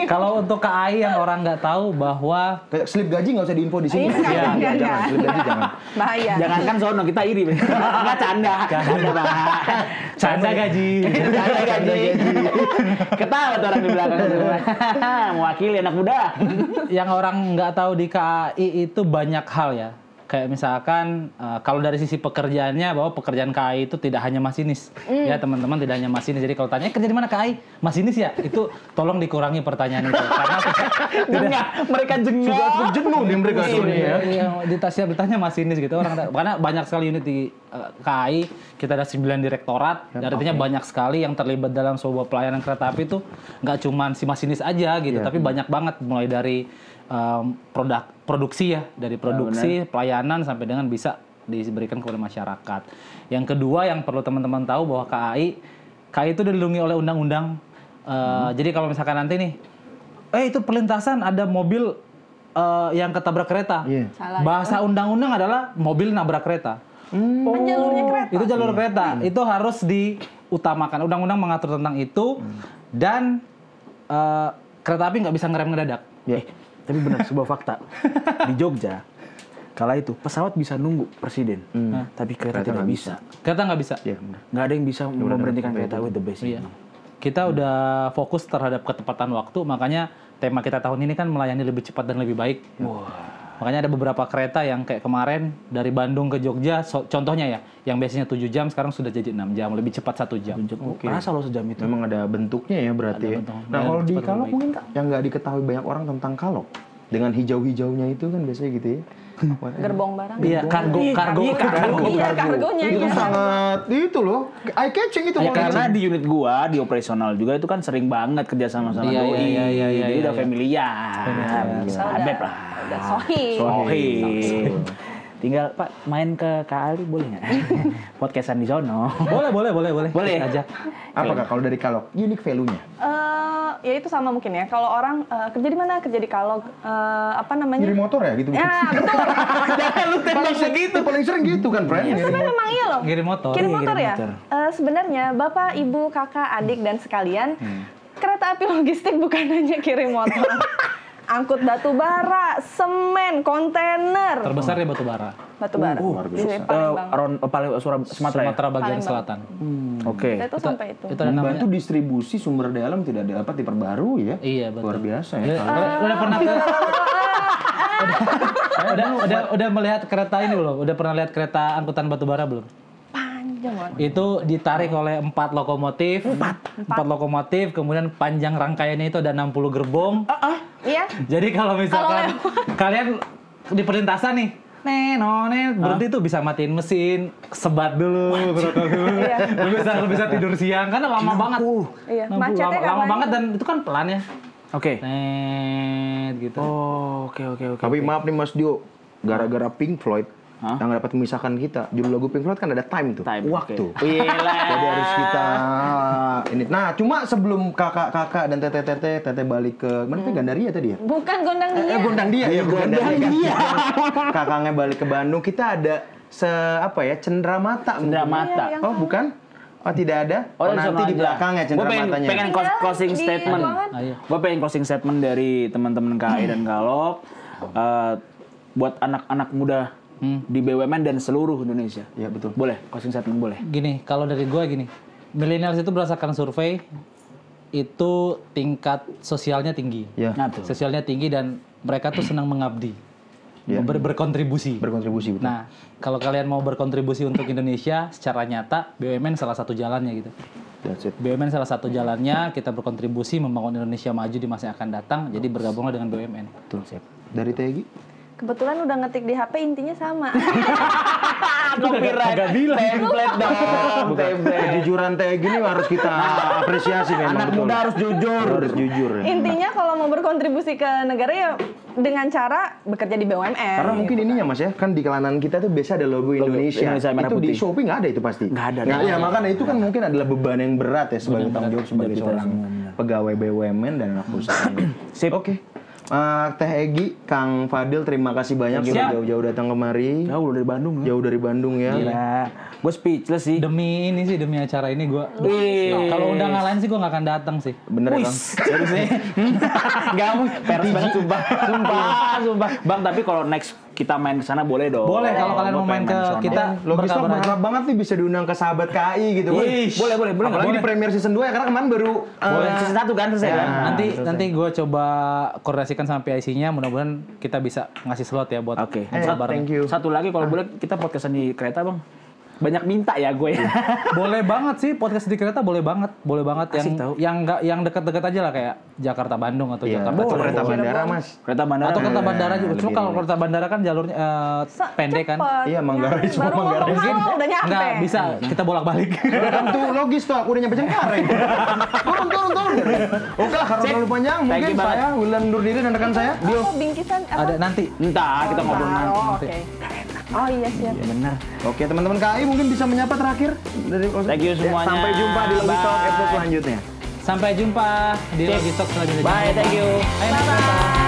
kalau untuk KAI yang orang nggak tahu bahwa Kayak slip gaji nggak usah diinfo di sini. Iya, Jangan, jangan. slip gaji jangan. Bahaya. Jangankan sono kita iri. Enggak canda. Canda, Bang. canda gaji Canda gaji. Ketawa tuh orang di belakang. Mewakili anak muda. yang orang nggak tahu di KAI itu banyak hal ya. Kayak misalkan kalau dari sisi pekerjaannya bahwa pekerjaan KAI itu tidak hanya masinis. Ya teman-teman tidak hanya masinis. Jadi kalau tanya kerja di mana KAI? Masinis ya? Itu tolong dikurangi pertanyaan itu. Karena Jengah, mereka jengah. Sudah cukup jenuh nih mereka Iya, ya. iya, di tasnya bertanya masinis gitu orang karena banyak sekali unit di KAI kita ada 9 direktorat artinya banyak sekali yang terlibat dalam sebuah pelayanan kereta api itu nggak cuma si masinis aja gitu tapi banyak banget mulai dari produksi ya dari produksi pelayanan sampai dengan bisa diberikan kepada masyarakat. Yang kedua yang perlu teman-teman tahu bahwa KAI itu dilindungi oleh undang-undang. Jadi kalau misalkan nanti nih itu perlintasan ada mobil yang ketabrak kereta. Iya. Salah. Bahasa undang-undang adalah mobil nabrak kereta. Kan jalurnya kereta. Itu jalur kereta. Itu harus diutamakan. Undang-undang mengatur tentang itu dan kereta api nggak bisa ngerem ngedadak. Tapi benar sebuah fakta. Di Jogja kala itu pesawat bisa nunggu presiden, tapi kereta tidak bisa. Kereta nggak bisa. Iya, benar. Nggak ada yang bisa memberhentikan kereta with the best. Iya. Kita udah fokus terhadap ketepatan waktu, makanya tema kita tahun ini kan melayani lebih cepat dan lebih baik. Makanya ada beberapa kereta yang kayak kemarin dari Bandung ke Jogja, contohnya ya, yang biasanya 7 jam sekarang sudah jadi 6 jam, lebih cepat 1 jam. Rasa lo sejam itu. Memang ada bentuknya ya berarti ya. bentuk. Nah, kalau di Cepat Kalok lebih mungkin Kak, yang nggak diketahui banyak orang tentang Kalok. Dengan hijau-hijaunya itu kan biasanya gitu ya. Gerbong barang. Iya, kargo. Iya, kargonya. Itu iya. sangat itu loh, eye catching itu. Ya, karena di unit gua di operasional juga itu kan sering banget kerja sama Iya, doi. iya, Jadi udah familiar. Kita Sahabat lah. Udah sohib. Sohib. Tinggal Pak main ke Kak Ali boleh nggak? Podcastan di sono. Boleh. Boleh. Ajak. Apa Kak kalau dari Kalog? Unique value-nya? Ya itu sama mungkin ya. Kalau orang kerja di mana? Kerja di Kalog. Apa namanya? Nyuri motor ya gitu? Ya betul. Jangan lu tembak segitu. Paling sering gitu kan, friend? Sebenarnya memang iya loh. Ngirim motor. Kirim Iya, motor kirim ya. motor. Sebenarnya Bapak, Ibu, Kakak, Adik dan sekalian, kereta api logistik bukan hanya kirim motor. Angkut batu bara, semen, kontainer. Terbesar ya batu bara. Batu bara. Di Palembang. Paling Sumatera ya? Sumatera bagian Palembang. selatan. Oke. Kita itu sampai itu. Itu ada namanya. Membantu distribusi sumber daya alam tidak dapat diperbarui ya. Iya, betul. Luar biasa ya. Udah pernah udah melihat kereta ini belum? Udah pernah lihat kereta angkutan batu bara belum? Panjang banget. Itu ditarik oleh 4 lokomotif. 4 lokomotif, kemudian panjang rangkaiannya itu ada 60 gerbong. Iya. Jadi kalau misalkan kalian di perlintasan nih, berhenti tuh bisa matiin mesin, sebat dulu, berokok dulu. Lu bisa tidur siang karena lama banget. Iya, Lama macetnya lama karena banget dan itu kan pelan ya. Oke. Gitu. Oh, oke. Tapi maaf nih Mas Dio, gara-gara Pink Floyd yang dapat memisahkan kita. Judul lagu Pink Floyd kan ada time tuh, waktu. Gila. Jadi harus kita ini. Nah, cuma sebelum kakak-kakak dan teteh balik ke mana tuh Gandaria tadi ya? Bukan Gondang Dia. Gondang Dia ya, Gondang Dia. Kakaknya balik ke Bandung, kita ada cenderamata. Cenderamata. Iya, Oh, bukan? Oh, tidak ada? Oh, nanti di belakangnya cendeраmatanya. pengen closing Iya, statement. Ayo. Gue pengen closing statement dari teman-teman KAI dan Kalog buat anak-anak muda di BUMN dan seluruh Indonesia. Iya, betul. Boleh, closing statement boleh. Gini, kalau dari gue gini, millennials itu berdasarkan survei itu tingkat sosialnya tinggi. Ya. Nah, tuh. Sosialnya tinggi dan mereka tuh senang mengabdi, Ya. berkontribusi. Berkontribusi, betul. Nah, kalau kalian mau berkontribusi untuk Indonesia secara nyata, BUMN salah satu jalannya gitu. That's it. BUMN salah satu jalannya, kita berkontribusi membangun Indonesia maju di masa yang akan datang, jadi bergabunglah dengan BUMN. Betul, siap. Dari Tegi? Kebetulan udah ngetik di HP intinya sama. Copyright. Template dong. Kejujuran Tegi ini harus kita apresiasi memang. Anak betul. muda harus jujur. Harus jujur ya. Intinya kalau mau berkontribusi ke negara ya dengan cara bekerja di BUMN. Karena mungkin ininya Mas ya, kan di kelanan kita tuh biasa ada logo Indonesia. Indonesia merah Itu di putih. Shopee nggak ada itu pasti. Nggak ada. Ya makanya itu kan mungkin adalah beban yang berat ya sebagai tanggung jawab sebagai seorang pegawai BUMN dan anak perusahaan. Sip. Oke. Teh Egi, Kang Fadil, terima kasih banyak sudah jauh-jauh datang kemari. Jauh dari Bandung. Jauh dari Bandung ya. Gila. Gue speechless sih. Demi acara ini gue. Kalau undangan lain sih gue nggak akan datang sih. Bener ya Kang? Serius nih. Enggak mau. Peres banget sumpah. Bang, tapi kalau next kita main ke sana boleh dong. Boleh kalau kalian Gua mau main pengen ke sono. kita. Logistok berkabar aja. berharap banget nih bisa diundang ke sahabat KAI gitu kan. Boleh. Apalagi di premier season 2 ya, karena kemarin baru Boleh. Season 1 kan selesai kan? Nanti gue coba koordinasikan sama PIC-nya, mudah-mudahan kita bisa ngasih slot ya buat Oke. ngobrol bareng. thank you. Satu lagi kalau boleh kita podcastan di kereta, Bang. Banyak minta ya gue. Boleh banget sih podcast di kereta, boleh banget Asik tahu. yang dekat-dekat aja lah kayak Jakarta Bandung atau Iya, Jakarta atau kereta Cirebon. bandara Mas. Kereta bandara. Atau kereta bandara juga. Cuma lebih kalau kereta bandara kan jalurnya pendek kan. Iya, Manggarai cuma Baru Manggarai. ngomong halo udah nyampe. Enggak bisa kita bolak-balik. Tentu logis toh, aku udah nyampe Cengkareng. Turun. Oke lah, karena terlalu panjang, Thank mungkin you banget. saya Wildan undur diri dan rekan saya. Oh, bingkisan apa? Ada nanti. Entar kita ngobrol nanti. Oh, oke. Oh iya siap. Ya benar. Oke, teman-teman KAI mungkin bisa menyapa terakhir dari Thank you semuanya. Sampai jumpa di Logi Talk Bye. episode selanjutnya. Sampai jumpa di Logistok selanjutnya. Bye, thank you. Ayo, bye.